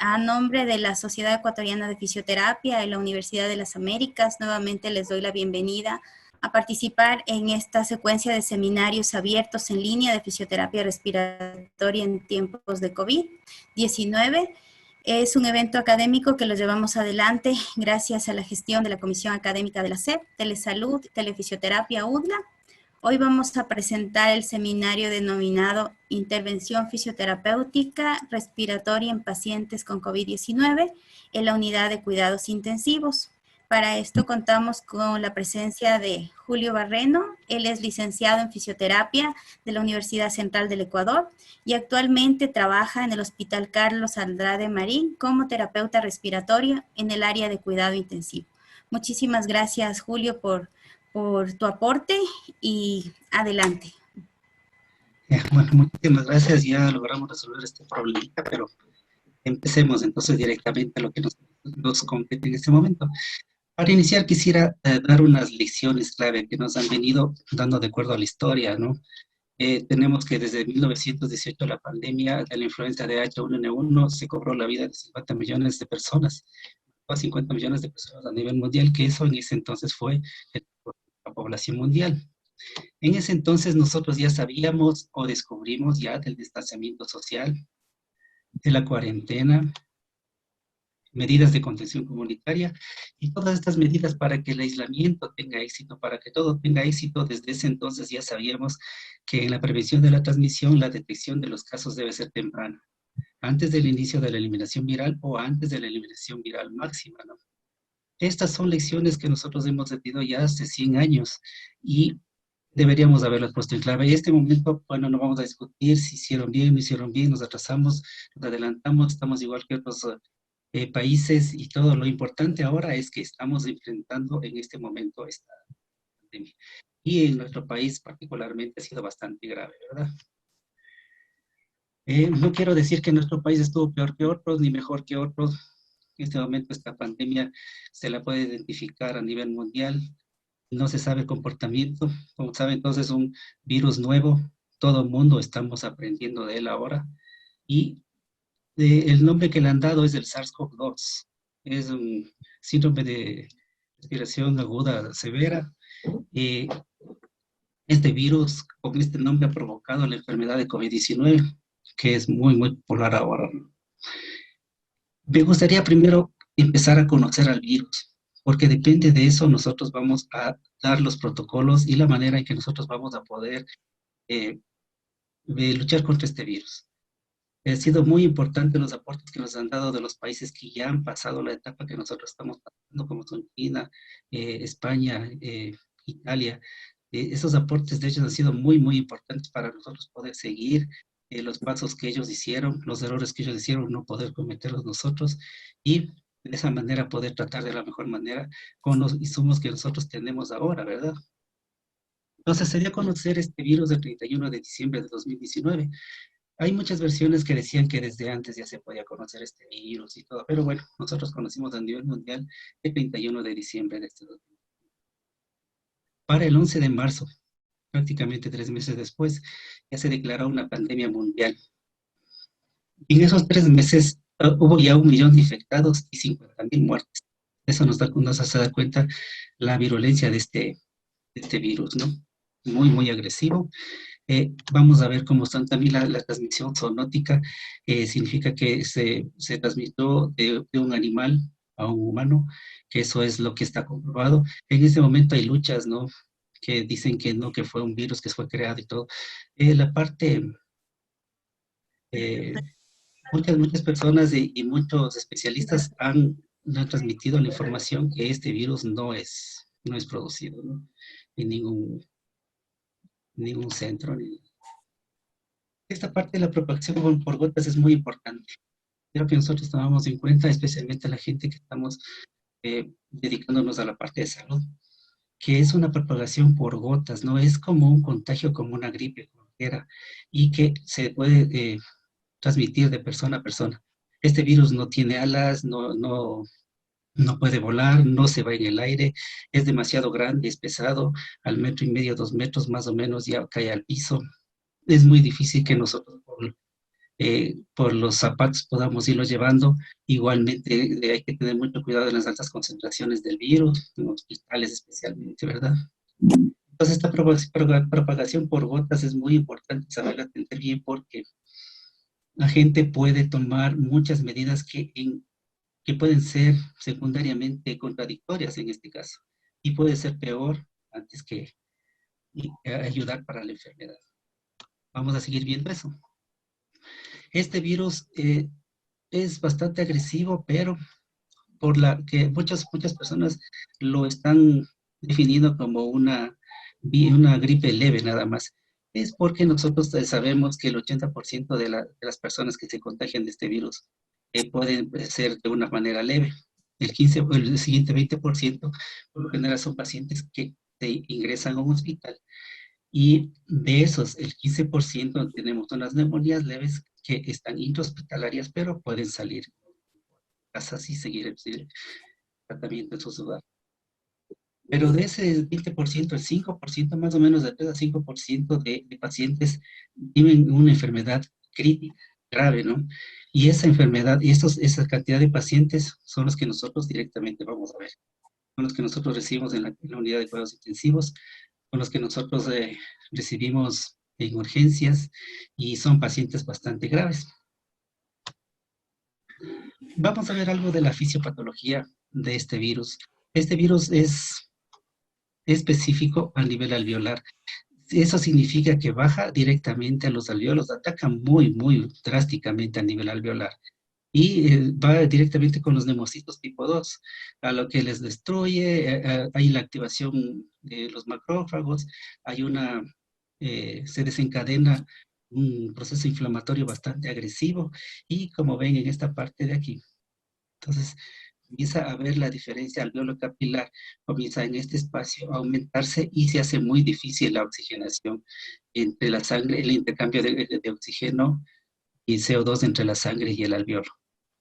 A nombre de la Sociedad Ecuatoriana de Fisioterapia y la Universidad de las Américas, nuevamente les doy la bienvenida a participar en esta secuencia de seminarios abiertos en línea de fisioterapia respiratoria en tiempos de COVID-19. Es un evento académico que lo llevamos adelante gracias a la gestión de la Comisión Académica de la SEP, Telesalud, Telefisioterapia, UDLA. Hoy vamos a presentar el seminario denominado Intervención Fisioterapéutica Respiratoria en Pacientes con COVID-19 en la Unidad de Cuidados Intensivos. Para esto contamos con la presencia de Julio Barreno. Él es licenciado en Fisioterapia de la Universidad Central del Ecuador y actualmente trabaja en el Hospital Carlos Andrade Marín como terapeuta respiratorio en el área de cuidado intensivo. Muchísimas gracias, Julio, por tu aporte y adelante. Bueno, muchísimas gracias. Ya logramos resolver este problema, pero empecemos entonces directamente a lo que nos compete en este momento. Para iniciar quisiera dar unas lecciones clave que nos han venido dando de acuerdo a la historia, ¿no? Tenemos que desde 1918 la pandemia de la influenza de H1N1 se cobró la vida de 50 millones de personas, o 50 millones de personas a nivel mundial, que eso en ese entonces fue la población mundial. En ese entonces nosotros ya sabíamos o descubrimos ya del distanciamiento social, de la cuarentena, medidas de contención comunitaria y todas estas medidas para que el aislamiento tenga éxito, para que todo tenga éxito. Desde ese entonces ya sabíamos que en la prevención de la transmisión, la detección de los casos debe ser temprana, antes del inicio de la eliminación viral o antes de la eliminación viral máxima, ¿no? Estas son lecciones que nosotros hemos tenido ya hace 100 años y deberíamos haberlas puesto en clave. En este momento, bueno, no vamos a discutir si hicieron bien, no hicieron bien, nos atrasamos, nos adelantamos, estamos igual que otros países y todo. Lo importante ahora es que estamos enfrentando en este momento esta pandemia. Y en nuestro país particularmente ha sido bastante grave, ¿verdad? No quiero decir que nuestro país estuvo peor que otros, ni mejor que otros. En este momento esta pandemia se la puede identificar a nivel mundial. No se sabe el comportamiento. Como saben, entonces es un virus nuevo. Todo el mundo estamos aprendiendo de él ahora. Y el nombre que le han dado es el SARS-CoV-2. Es un síndrome de respiración aguda severa. Este virus con este nombre ha provocado la enfermedad de COVID-19, que es muy, muy popular ahora. Me gustaría primero empezar a conocer al virus, porque depende de eso nosotros vamos a dar los protocolos y la manera en que nosotros vamos a poder luchar contra este virus. Ha sido muy importante los aportes que nos han dado de los países que ya han pasado la etapa que nosotros estamos pasando, como son China, España, Italia. Esos aportes de ellos han sido muy, muy importantes para nosotros poder seguir los pasos que ellos hicieron, los errores que ellos hicieron, no poder cometerlos nosotros y de esa manera poder tratar de la mejor manera con los insumos que nosotros tenemos ahora, ¿verdad? Entonces sería conocer este virus del 31 de diciembre de 2019. Hay muchas versiones que decían que desde antes ya se podía conocer este virus y todo, pero bueno, nosotros conocimos a nivel mundial el 31 de diciembre de este 2019. Para el 11 de marzo, prácticamente 3 meses después, ya se declaró una pandemia mundial. En esos 3 meses hubo ya 1 millón de infectados y 50.000 muertes. Eso nos hace dar cuenta la virulencia de este virus, ¿no? Muy, muy agresivo. Vamos a ver cómo están también la transmisión zoonótica. Significa que se transmitió de un animal a un humano, que eso es lo que está comprobado. En este momento hay luchas, ¿no? Que dicen que no, que fue un virus que fue creado y todo. La parte, eh, muchas personas y muchos especialistas han transmitido la información que este virus no es producido, ¿no? En ningún centro. Esta parte de la propagación por gotas es muy importante. Creo que nosotros tomamos en cuenta, especialmente la gente que estamos dedicándonos a la parte de salud, que es una propagación por gotas, no es como un contagio, como una gripe cualquiera, y que se puede transmitir de persona a persona. Este virus no tiene alas, no puede volar, no se va en el aire, es demasiado grande, es pesado, al 1,5 metros, 2 metros más o menos ya cae al piso. Es muy difícil que nosotros por los zapatos podamos irlo llevando. Igualmente hay que tener mucho cuidado en las altas concentraciones del virus, en hospitales especialmente, ¿verdad? Entonces esta propagación por gotas es muy importante saberla atender bien porque la gente puede tomar muchas medidas que pueden ser secundariamente contradictorias en este caso y puede ser peor antes que ayudar para la enfermedad. Vamos a seguir viendo eso. Este virus es bastante agresivo, pero por la que muchas personas lo están definiendo como una gripe leve nada más. Es porque nosotros sabemos que el 80% de las personas que se contagian de este virus pueden ser de una manera leve. El siguiente 20% por lo general son pacientes que se ingresan a un hospital y de esos el 15% tenemos unas neumonías leves que están intrahospitalarias pero pueden salir a casa y seguir el tratamiento en su hogar. Pero de ese 20%, el 5% más o menos, de 3 a 5% de pacientes tienen una enfermedad crítica, grave, ¿no? Y esa enfermedad, y esa cantidad de pacientes son los que nosotros directamente vamos a ver. Son los que nosotros recibimos en la unidad de cuidados intensivos, son los que nosotros recibimos en urgencias y son pacientes bastante graves. Vamos a ver algo de la fisiopatología de este virus. Este virus es específico a nivel alveolar. Eso significa que baja directamente a los alveolos, ataca muy, muy drásticamente a nivel alveolar y va directamente con los neumocitos tipo 2, a lo que les destruye, hay la activación de los macrófagos, se desencadena un proceso inflamatorio bastante agresivo y como ven en esta parte de aquí, entonces comienza a ver la diferencia alveolo capilar, comienza en este espacio a aumentarse y se hace muy difícil la oxigenación entre la sangre, el intercambio de oxígeno y CO2 entre la sangre y el alveolo.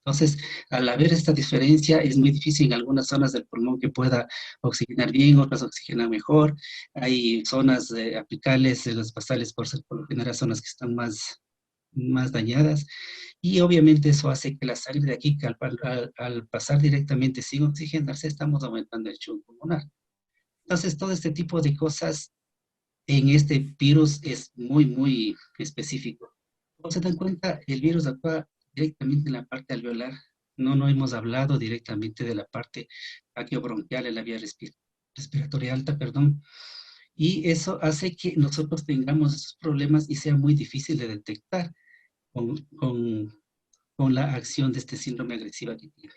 Entonces, al haber esta diferencia, es muy difícil en algunas zonas del pulmón que pueda oxigenar bien, otras oxigenan mejor. Hay zonas apicales, las basales, por lo general, zonas que están más dañadas. Y obviamente eso hace que la sangre de aquí, que al pasar directamente sin oxigenarse, estamos aumentando el shock pulmonar. Entonces, todo este tipo de cosas en este virus es muy, muy específico. Como se dan cuenta, el virus actúa directamente en la parte alveolar. No hemos hablado directamente de la parte traqueobronquial, en la vía respiratoria alta, perdón. Y eso hace que nosotros tengamos esos problemas y sea muy difícil de detectar con, con, con la acción de este síndrome agresivo que tiene.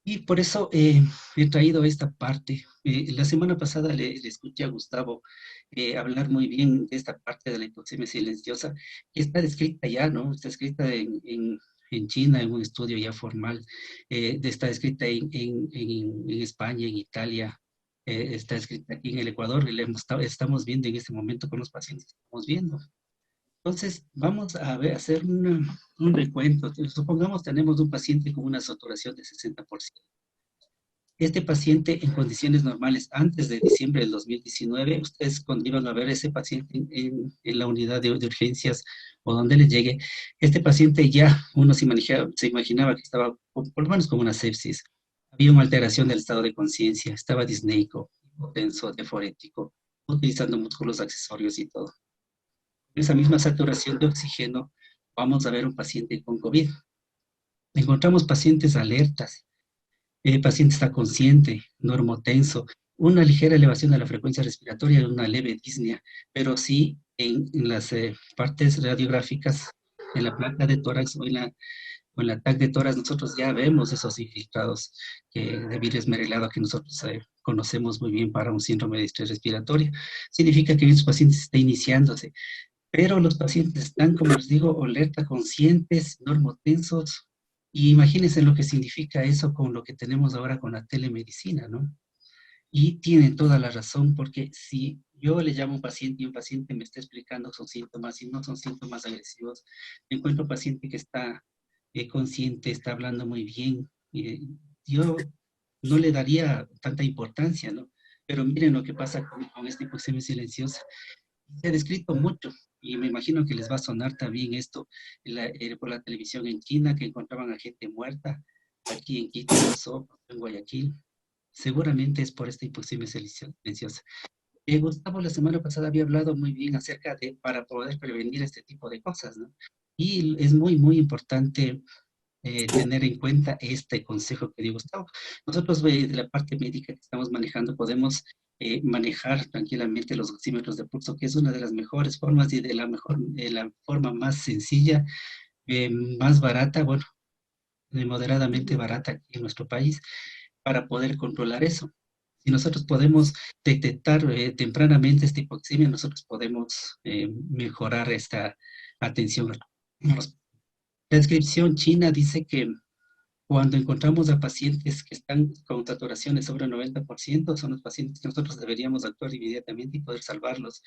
Y por eso he traído esta parte. La semana pasada le escuché a Gustavo hablar muy bien de esta parte de la hipoxemia silenciosa, que está descrita ya, ¿no? Está escrita en China, en un estudio ya formal, está escrita en España, en Italia, está escrita aquí en el Ecuador, y estamos viendo en este momento con los pacientes que estamos viendo. Entonces, vamos a hacer un recuento. Supongamos tenemos un paciente con una saturación de 60%. Este paciente en condiciones normales, antes de diciembre del 2019, ustedes cuando iban a ver a ese paciente en la unidad de urgencias o donde le llegue, este paciente ya uno se imaginaba que estaba por lo menos con una sepsis. Había una alteración del estado de conciencia, estaba disneico, hipotenso, diaforético, utilizando músculos accesorios y todo. Esa misma saturación de oxígeno, vamos a ver un paciente con COVID. Encontramos pacientes alertas, el paciente está consciente, normotenso, una ligera elevación de la frecuencia respiratoria y una leve disnea, pero sí en las partes radiográficas, en la placa de tórax o en la TAC de tórax, nosotros ya vemos esos infiltrados de virus esmerelado que nosotros conocemos muy bien para un síndrome de estrés respiratorio. Significa que estos pacientes está iniciándose, pero los pacientes están, como les digo, alerta, conscientes, normotensos, y imagínense lo que significa eso con lo que tenemos ahora con la telemedicina, ¿no? Y tienen toda la razón, porque si yo le llamo a un paciente y un paciente me está explicando sus síntomas y no son síntomas agresivos, encuentro un paciente que está consciente, está hablando muy bien, yo no le daría tanta importancia, ¿no? Pero miren lo que pasa con esta hipoxemia silenciosa. Se ha descrito mucho. y me imagino que les va a sonar también esto por la televisión en China, que encontraban a gente muerta, aquí en Quito pasó, en Guayaquil, seguramente es por esta hipoxemia silenciosa. Gustavo la semana pasada había hablado muy bien acerca de para poder prevenir este tipo de cosas, ¿no? Y es muy, muy importante tener en cuenta este consejo que dio Gustavo. Nosotros de la parte médica que estamos manejando podemos manejar tranquilamente los oxímetros de pulso, que es una de las mejores formas y de la forma más sencilla, más barata, bueno, moderadamente barata aquí en nuestro país, para poder controlar eso. Si nosotros podemos detectar tempranamente esta hipoxemia, nosotros podemos mejorar esta atención. La descripción china dice que cuando encontramos a pacientes que están con saturaciones sobre el 90%, son los pacientes que nosotros deberíamos actuar inmediatamente y poder salvarlos.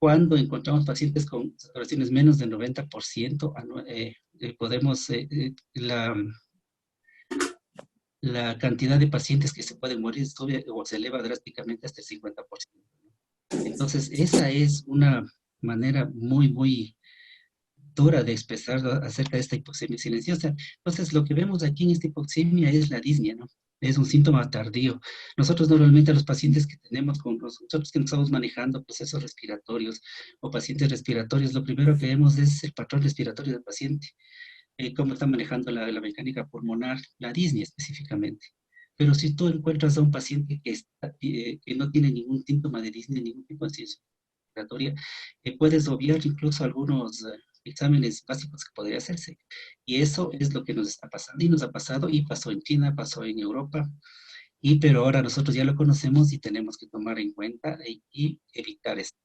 Cuando encontramos pacientes con saturaciones menos del 90%, podemos, la cantidad de pacientes que se pueden morir sube o se eleva drásticamente hasta el 50%. Entonces, esa es una manera muy, muy dura de expresar acerca de esta hipoxemia silenciosa. Entonces, lo que vemos aquí en esta hipoxemia es la disnea, ¿no? Es un síntoma tardío. Nosotros normalmente a los pacientes que tenemos, con nosotros que nos estamos manejando procesos respiratorios o pacientes respiratorios, lo primero que vemos es el patrón respiratorio del paciente, cómo está manejando la mecánica pulmonar, la disnea específicamente. Pero si tú encuentras a un paciente que no tiene ningún síntoma de disnea, ningún tipo de respiratoria, puedes obviar incluso algunos exámenes básicos que podría hacerse. Y eso es lo que nos está pasando y nos ha pasado y pasó en China, pasó en Europa, pero ahora nosotros ya lo conocemos y tenemos que tomar en cuenta y evitar esto.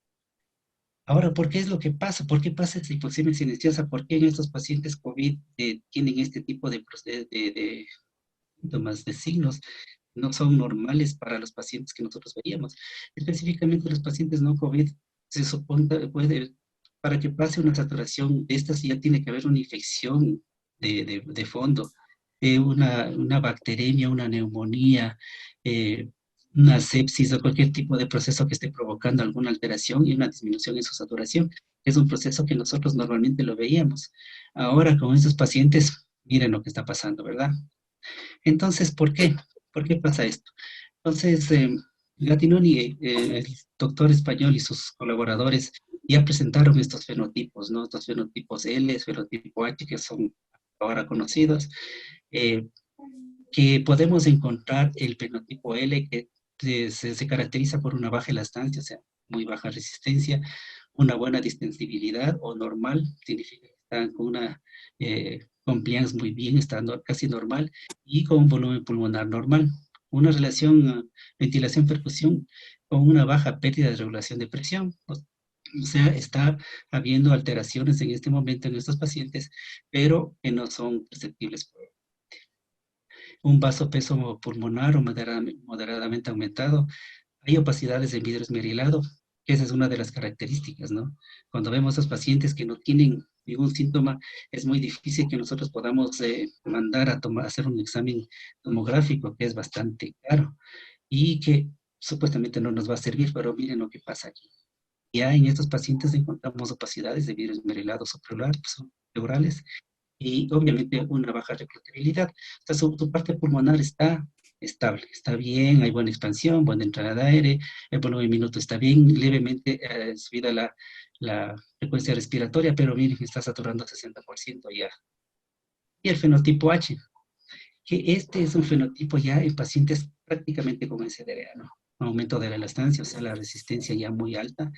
Ahora, ¿por qué es lo que pasa? ¿Por qué pasa esta hipoxemia silenciosa? ¿Por qué en estos pacientes COVID tienen este tipo de síntomas, de signos? No son normales para los pacientes que nosotros veíamos. Específicamente los pacientes no COVID, se supone, para que pase una saturación de estas ya tiene que haber una infección de fondo, una bacteremia, una neumonía, eh, una sepsis o cualquier tipo de proceso que esté provocando alguna alteración y una disminución en su saturación. Es un proceso que nosotros normalmente lo veíamos. Ahora con estos pacientes, miren lo que está pasando, ¿verdad? Entonces, ¿por qué? ¿Por qué pasa esto? Entonces, Gatinoni, el doctor español y sus colaboradores ya presentaron estos fenotipos, ¿no? Estos fenotipos L, fenotipo H, que son ahora conocidos, eh, que podemos encontrar el fenotipo L, que se caracteriza por una baja elastancia, o sea, muy baja resistencia, una buena distensibilidad o normal, significa que están con una compliance muy bien, está casi normal, y con un volumen pulmonar normal. Una relación ventilación-percusión con una baja pérdida de regulación de presión. O sea, está habiendo alteraciones en este momento en estos pacientes, pero que no son perceptibles. Un vasopeso pulmonar o moderadamente aumentado. Hay opacidades en vidrio esmerilado, que esa es una de las características, ¿no? Cuando vemos a esos pacientes que no tienen ningún síntoma, es muy difícil que nosotros podamos mandar a hacer un examen tomográfico, que es bastante caro y que supuestamente no nos va a servir, pero miren lo que pasa aquí. Ya en estos pacientes encontramos opacidades de vidrio esmerilado pleurales y obviamente una baja reclutabilidad. O sea, su parte pulmonar está estable, está bien, hay buena expansión, buena entrada de aire, el volumen minuto está bien, levemente subida la frecuencia respiratoria, pero miren, está saturando 60% ya. Y el fenotipo H, que este es un fenotipo ya en pacientes prácticamente con SDRA, ¿no? Aumento de la elastancia, o sea, la resistencia ya muy alta,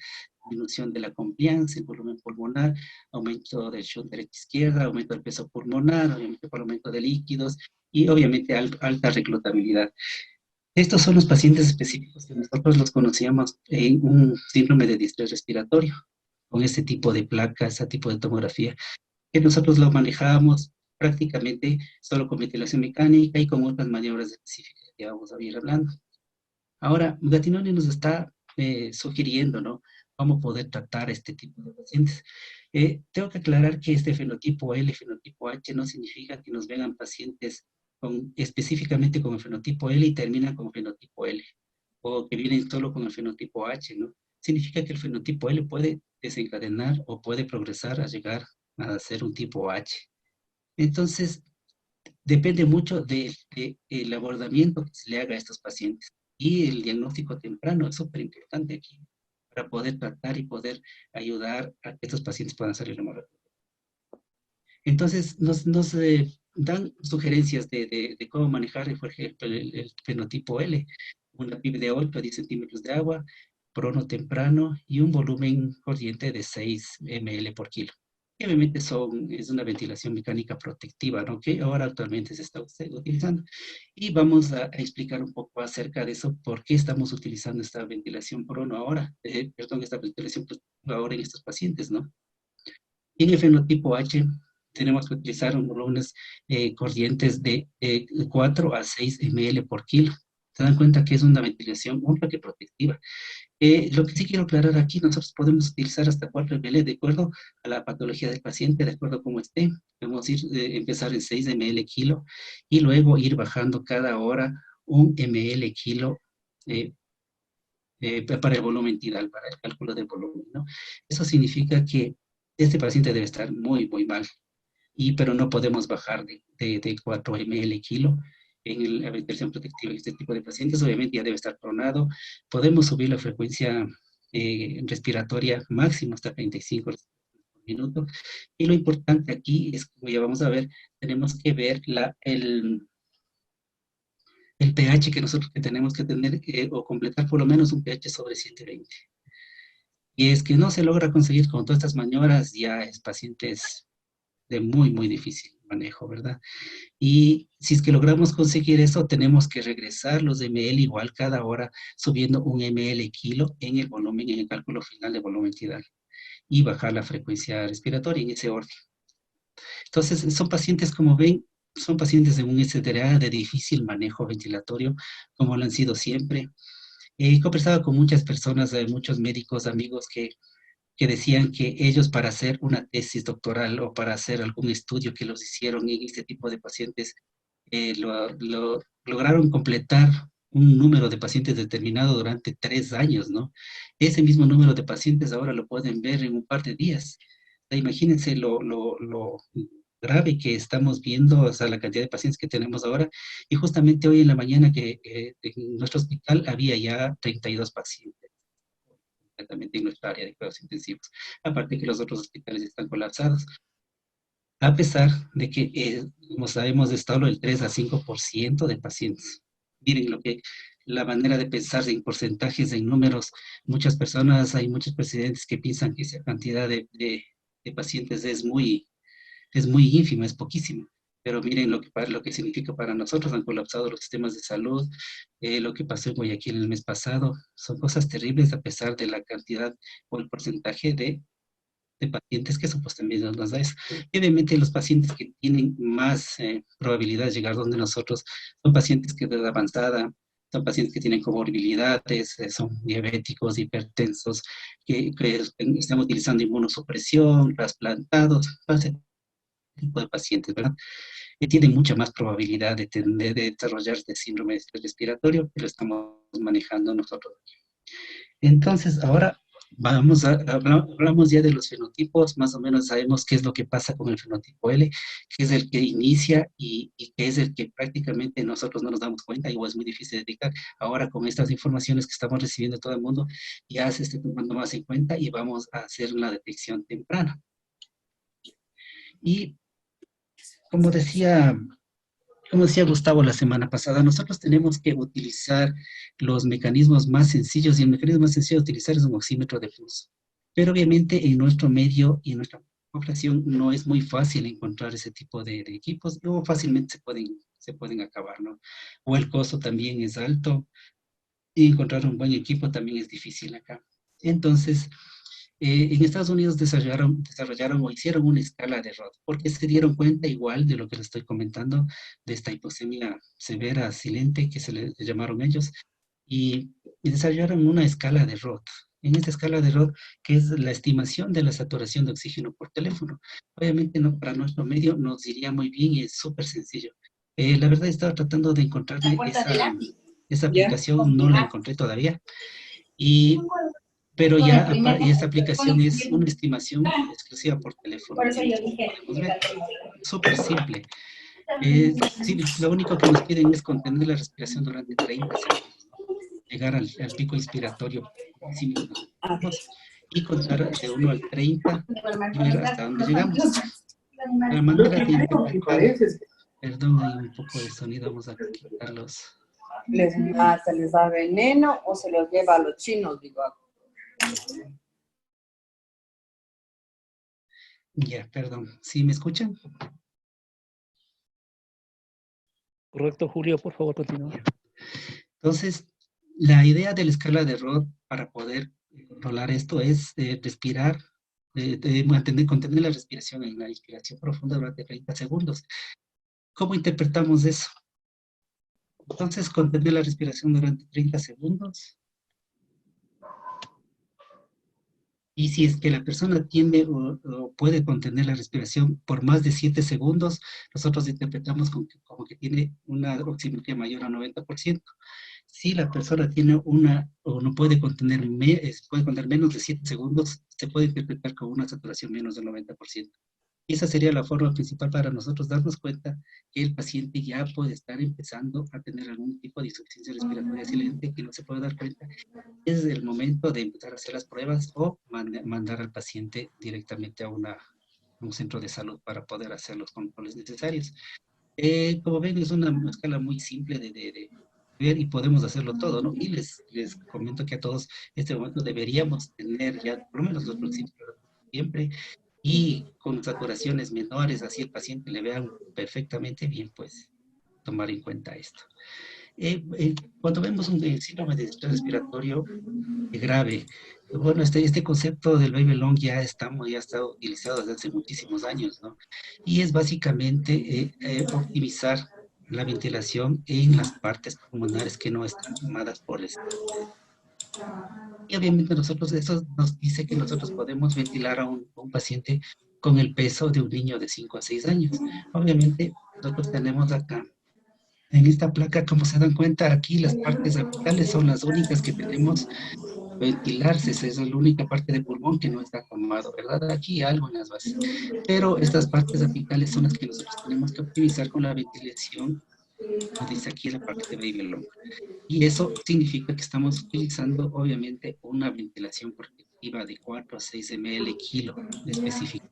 disminución de la compliance, el volumen pulmonar, aumento del shunt derecha izquierda, aumento del peso pulmonar, obviamente por aumento de líquidos y obviamente alta reclutabilidad. Estos son los pacientes específicos que nosotros los conocíamos en un síndrome de distrés respiratorio, con ese tipo de placa, ese tipo de tomografía, que nosotros lo manejábamos prácticamente solo con ventilación mecánica y con otras maniobras específicas que vamos a ir hablando. Ahora, Gatinoni nos está sugiriendo, ¿no? Cómo poder tratar este tipo de pacientes. Tengo que aclarar que este fenotipo L, fenotipo H, no significa que nos vengan pacientes específicamente con el fenotipo L y terminan con fenotipo L, o que vienen solo con el fenotipo H, ¿no? Significa que el fenotipo L puede desencadenar o puede progresar a llegar a ser un tipo H. Entonces, depende mucho del abordamiento que se le haga a estos pacientes. Y el diagnóstico temprano es súper importante aquí para poder tratar y poder ayudar a que estos pacientes puedan salir lo más rápido. Entonces, nos dan sugerencias de cómo manejar, por ejemplo, el fenotipo L, una PIB de 8 a 10 centímetros de agua, prono temprano y un volumen corriente de 6 ml por kilo. Y obviamente es una ventilación mecánica protectiva, ¿no? Que ahora actualmente se está utilizando. Y vamos a explicar un poco acerca de eso, por qué estamos utilizando esta ventilación prono ahora, perdón, esta ventilación protectiva ahora en estos pacientes, ¿no? En el fenotipo H tenemos que utilizar volúmenes corrientes de 4 a 6 ml por kilo. Se dan cuenta que es una ventilación ultra que protectiva. Lo que sí quiero aclarar aquí, nosotros podemos utilizar hasta 4 ml de acuerdo a la patología del paciente, de acuerdo a cómo esté. Podemos empezar en 6 ml kilo y luego ir bajando cada hora 1 ml kilo para el volumen tidal, para el cálculo del volumen, ¿no? Eso significa que este paciente debe estar muy, muy mal, pero no podemos bajar de 4 ml kilo en la ventilación protectiva. Este tipo de pacientes obviamente ya debe estar pronado. Podemos subir la frecuencia respiratoria máxima hasta 35 por minuto. Y lo importante aquí es, como ya vamos a ver, tenemos que ver el pH que nosotros tenemos que tener o completar por lo menos un pH sobre 720. Y es que no se logra conseguir con todas estas maniobras, ya es pacientes de muy, muy difícil manejo, ¿verdad? Y si es que logramos conseguir eso, tenemos que regresar los ml igual cada hora, subiendo 1 ml kilo en el volumen, en el cálculo final de volumen tidal, y bajar la frecuencia respiratoria en ese orden. Entonces, son pacientes, como ven, son pacientes de un SDRA de difícil manejo ventilatorio, como lo han sido siempre. He conversado con muchas personas, muchos médicos, amigos que decían que ellos para hacer una tesis doctoral o para hacer algún estudio que los hicieron en este tipo de pacientes, lograron completar un número de pacientes determinado durante 3 años, ¿no? Ese mismo número de pacientes ahora lo pueden ver en un par de días. O sea, imagínense lo grave que estamos viendo, o sea, la cantidad de pacientes que tenemos ahora. Y justamente hoy en la mañana que en nuestro hospital había ya 32 pacientes completamente en nuestra área de cuidados intensivos. Aparte que los otros hospitales están colapsados. A pesar de que, como sabemos, está solo el 3 a 5% de pacientes. Miren la manera de pensar en porcentajes, en números. Muchas personas, hay muchos presidentes que piensan que esa cantidad de pacientes es muy ínfima, es poquísima. Pero miren lo que significa para nosotros. Han colapsado los sistemas de salud, lo que pasó en Guayaquil el mes pasado. Son cosas terribles a pesar de la cantidad o el porcentaje de pacientes que supuestamente nos da eso. Y obviamente los pacientes que tienen más probabilidad de llegar donde nosotros son pacientes que de edad avanzada, son pacientes que tienen comorbilidades, son diabéticos, hipertensos, que están utilizando inmunosupresión, trasplantados, todo ese tipo de pacientes, ¿verdad? Que tienen mucha más probabilidad de desarrollar este síndrome respiratorio que lo estamos manejando nosotros. Entonces, ahora hablamos ya de los fenotipos, más o menos sabemos qué es lo que pasa con el fenotipo L, que es el que inicia y que es el que prácticamente nosotros no nos damos cuenta y es muy difícil de detectar. Ahora con estas informaciones que estamos recibiendo de todo el mundo, ya se está tomando más en cuenta y vamos a hacer una detección temprana. Y como decía Gustavo la semana pasada, nosotros tenemos que utilizar los mecanismos más sencillos y el mecanismo más sencillo de utilizar es un oxímetro de flujo. Pero obviamente en nuestro medio y en nuestra población no es muy fácil encontrar ese tipo de equipos o fácilmente se pueden acabar, ¿no? O el costo también es alto y encontrar un buen equipo también es difícil acá. Entonces, en Estados Unidos desarrollaron o hicieron una escala de Roth, porque se dieron cuenta igual de lo que les estoy comentando, de esta hipoxemia severa silente que se le llamaron ellos, y desarrollaron una escala de Roth. En esta escala de Roth, que es la estimación de la saturación de oxígeno por teléfono. Obviamente no para nuestro medio nos iría muy bien y es súper sencillo. La verdad estaba tratando de encontrarme esa aplicación, no la encontré todavía. Y pero ya y esta aplicación es una estimación exclusiva por teléfono. Por eso yo dije, podemos ver, súper simple. Sí, lo único que nos piden es contener la respiración durante 30 segundos, ¿no? Llegar al pico inspiratorio y contar de 1 al 30 y ver hasta dónde llegamos. La manera de interpretar, perdón, hay un poco de sonido, vamos a quitarlos. ¿Se les da veneno o se los lleva a los chinos, digo? Ya, perdón. ¿Sí me escuchan? Correcto, Julio, por favor, continúa. Entonces, la idea de la escala de Roth para poder controlar esto es respirar, contener la respiración en la inspiración profunda durante 30 segundos. ¿Cómo interpretamos eso? Entonces, contener la respiración durante 30 segundos. Y si es que la persona tiene o puede contener la respiración por más de 7 segundos, nosotros interpretamos como que tiene una oximetría mayor a 90%. Si la persona tiene o no puede contener, puede contener menos de 7 segundos, se puede interpretar como una saturación menos del 90%. Y esa sería la forma principal para nosotros darnos cuenta que el paciente ya puede estar empezando a tener algún tipo de insuficiencia respiratoria silente que no se puede dar cuenta. Es el momento de empezar a hacer las pruebas o mandar al paciente directamente a un centro de salud para poder hacer los controles necesarios. Como ven, es una escala muy simple de ver y podemos hacerlo todo, ¿no? Y les comento que a todos en este momento deberíamos tener ya por lo menos los oxímetros siempre y con saturaciones menores, así el paciente le vea perfectamente bien, pues tomar en cuenta esto. Cuando vemos un síndrome de distrés respiratorio grave, bueno, este concepto del baby long ya ha estado utilizado desde hace muchísimos años, ¿no? Y es básicamente optimizar la ventilación en las partes pulmonares que no están tomadas por el. Y obviamente eso nos dice que nosotros podemos ventilar a un paciente con el peso de un niño de 5 a 6 años. Obviamente nosotros tenemos acá, en esta placa, como se dan cuenta, aquí las partes apicales son las únicas que tenemos ventilarse, esa es la única parte de pulmón que no está tomado, ¿verdad? Aquí algo en las bases. Pero estas partes apicales son las que nosotros tenemos que optimizar con la ventilación, como dice aquí la parte de baby long. Y eso significa que estamos utilizando, obviamente, una ventilación protectiva de 4 a 6 ml kilo específica.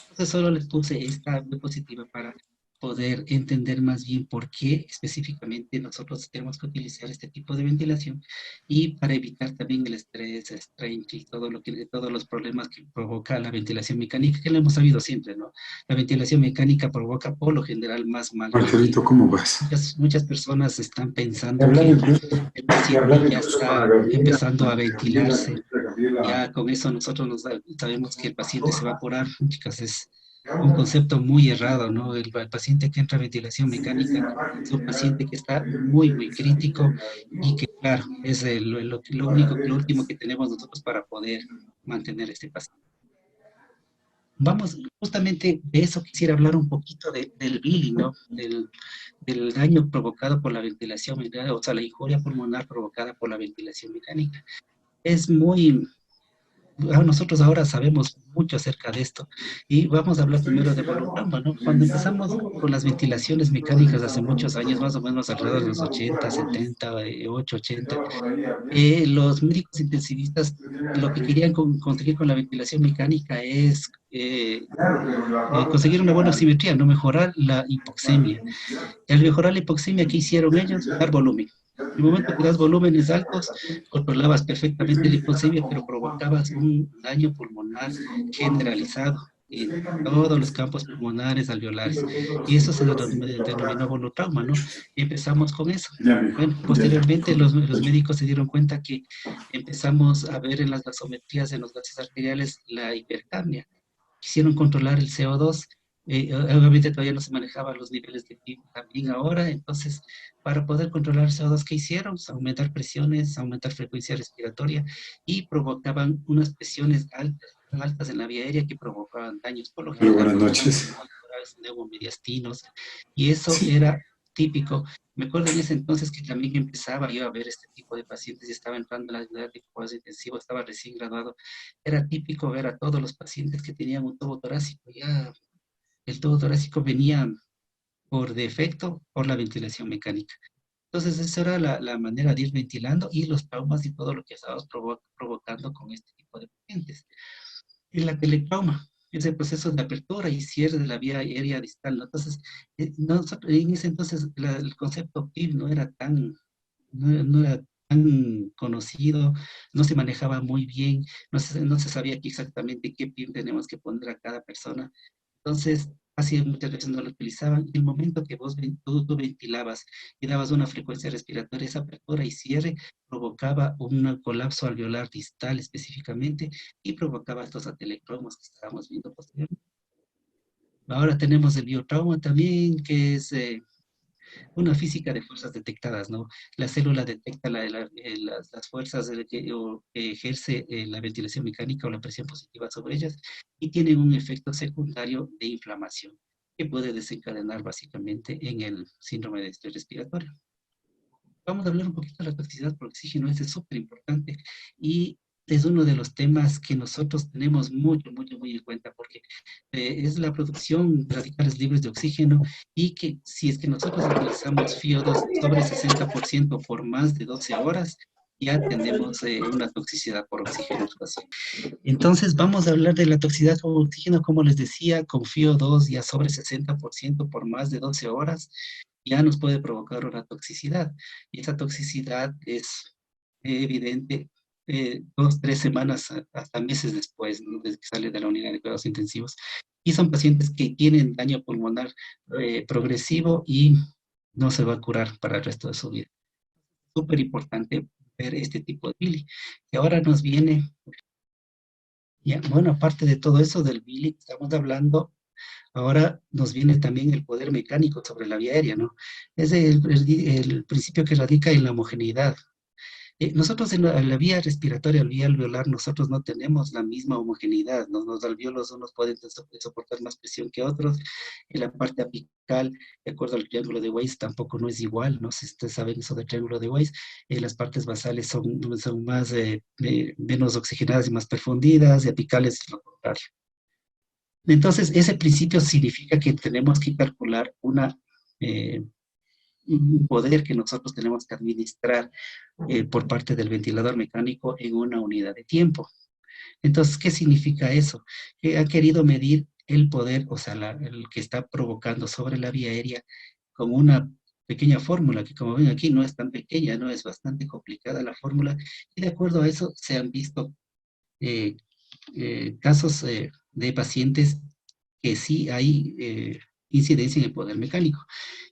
Entonces, solo les puse esta diapositiva para poder entender más bien por qué específicamente nosotros tenemos que utilizar este tipo de ventilación y para evitar también el estrés, el strange y todos los problemas que provoca la ventilación mecánica, que lo hemos sabido siempre, ¿no? La ventilación mecánica provoca por lo general más mal. Angelito, ¿cómo vas? Muchas personas están pensando que el paciente ya está empezando a ventilarse. Ya con eso nosotros sabemos que el paciente se va a curar. Chicas, es un concepto muy errado, ¿no? El paciente que entra a ventilación mecánica es un paciente que está muy, muy crítico y que, claro, es lo último que tenemos nosotros para poder mantener este paciente. Vamos, justamente de eso quisiera hablar un poquito del billing, ¿no? Del daño provocado por la ventilación mecánica, o sea, la injuria pulmonar provocada por la ventilación mecánica. Es muy... Nosotros ahora sabemos mucho acerca de esto y vamos a hablar primero de volutrauma, ¿no? Cuando empezamos con las ventilaciones mecánicas hace muchos años, más o menos alrededor de los 80, 70, 80, los médicos intensivistas lo que querían conseguir con la ventilación mecánica es conseguir una buena oximetría, no mejorar la hipoxemia. Y al mejorar la hipoxemia, ¿qué hicieron ellos? Dar volumen. En el momento que das volúmenes altos, controlabas perfectamente la hipoxemia, pero provocabas un daño pulmonar generalizado en todos los campos pulmonares alveolares. Y eso se denominó volutrauma, ¿no? Y empezamos con eso. Bueno, posteriormente los médicos se dieron cuenta que empezamos a ver en las gasometrías, en los gases arteriales, la hipercapnia. Quisieron controlar el CO2. Obviamente todavía no se manejaban los niveles de PIB también ahora, entonces para poder controlar el CO2, ¿qué hicieron? Aumentar presiones, aumentar frecuencia respiratoria y provocaban unas presiones altas en la vía aérea que provocaban daños por lo general. Buenas noches. Neumomediastinos, y eso era típico. Me acuerdo en ese entonces que también empezaba yo a ver este tipo de pacientes y estaba entrando en la unidad de cuidados intensivos, estaba recién graduado. Era típico ver a todos los pacientes que tenían un tubo torácico. Ya el tubo torácico venía por defecto por la ventilación mecánica. Entonces, esa era la manera de ir ventilando y los traumas y todo lo que estábamos provocando con este tipo de pacientes. Y la teletrauma es el proceso de apertura y cierre de la vía aérea distal, ¿no? Entonces, en ese entonces el concepto PIV no era tan conocido, no se manejaba muy bien, no se sabía exactamente qué PIV tenemos que poner a cada persona. Entonces, así muchas veces no lo utilizaban. En el momento que tú ventilabas y dabas una frecuencia respiratoria, esa apertura y cierre provocaba un colapso alveolar distal específicamente y provocaba estos atelectromos que estábamos viendo posteriormente. Ahora tenemos el biotrauma también, que es una física de fuerzas detectadas, ¿no? La célula detecta las fuerzas que ejerce la ventilación mecánica o la presión positiva sobre ellas y tienen un efecto secundario de inflamación que puede desencadenar básicamente en el síndrome de estrés respiratorio. Vamos a hablar un poquito de la toxicidad por oxígeno, este es súper importante y es uno de los temas que nosotros tenemos muy en cuenta porque es la producción de radicales libres de oxígeno y que si es que nosotros utilizamos FiO2 sobre 60% por más de 12 horas, ya tenemos una toxicidad por oxígeno. Entonces vamos a hablar de la toxicidad por oxígeno, como les decía, con FiO2 ya sobre 60% por más de 12 horas, ya nos puede provocar una toxicidad. Y esa toxicidad es evidente 2, 3 semanas hasta meses después, ¿no? Desde que sale de la unidad de cuidados intensivos. Y son pacientes que tienen daño pulmonar progresivo y no se va a curar para el resto de su vida. Súper importante ver este tipo de bili. Y ahora nos viene, ya, bueno, aparte de todo eso del bili, estamos hablando. Ahora nos viene también el poder mecánico sobre la vía aérea, ¿no? Es el principio que radica en la homogeneidad. Nosotros en la vía respiratoria, la vía alveolar, nosotros no tenemos la misma homogeneidad, ¿no? Los alveolos unos pueden soportar más presión que otros. En la parte apical, de acuerdo al triángulo de Weiss, tampoco no es igual, no sé si ustedes saben eso del triángulo de Weiss. Las partes basales son más, menos oxigenadas y más perfundidas, y apicales lo contrario. Entonces, ese principio significa que tenemos que calcular un poder que nosotros tenemos que administrar por parte del ventilador mecánico en una unidad de tiempo. Entonces, ¿qué significa eso? Que ha querido medir el poder, o sea, el que está provocando sobre la vía aérea con una pequeña fórmula, que como ven aquí no es tan pequeña, no es bastante complicada la fórmula, y de acuerdo a eso se han visto eh, casos de pacientes que sí hay incidencia en el poder mecánico.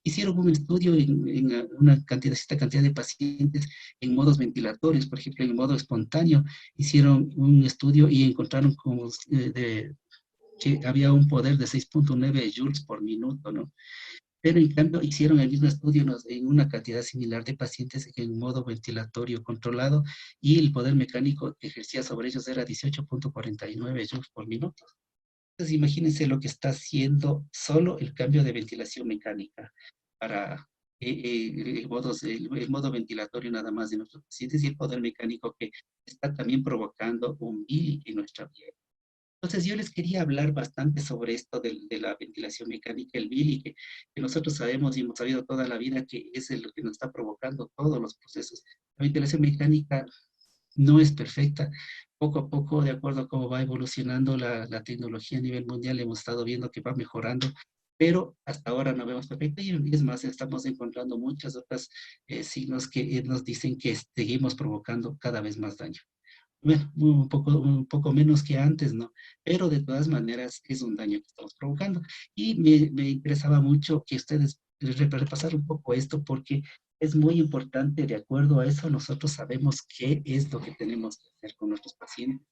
Hicieron un estudio en una cierta cantidad de pacientes en modos ventilatorios, por ejemplo, en modo espontáneo, hicieron un estudio y encontraron que había un poder de 6.9 joules por minuto, ¿no? Pero en cambio hicieron el mismo estudio en una cantidad similar de pacientes en modo ventilatorio controlado y el poder mecánico que ejercía sobre ellos era 18.49 joules por minuto. Entonces imagínense lo que está haciendo solo el cambio de ventilación mecánica para el modo ventilatorio nada más de nuestros pacientes y el poder mecánico que está también provocando un BILI en nuestra piel. Entonces yo les quería hablar bastante sobre esto de la ventilación mecánica, el BILI, que nosotros sabemos y hemos sabido toda la vida que es lo que nos está provocando todos los procesos. La ventilación mecánica no es perfecta. Poco a poco, de acuerdo a cómo va evolucionando la tecnología a nivel mundial, hemos estado viendo que va mejorando, pero hasta ahora no vemos perfecta y es más, estamos encontrando muchas otras signos que nos dicen que seguimos provocando cada vez más daño. Bueno, un poco menos que antes, ¿no? Pero de todas maneras es un daño que estamos provocando. Y me interesaba mucho que ustedes repasar un poco esto porque es muy importante, de acuerdo a eso, nosotros sabemos qué es lo que tenemos que hacer con nuestros pacientes.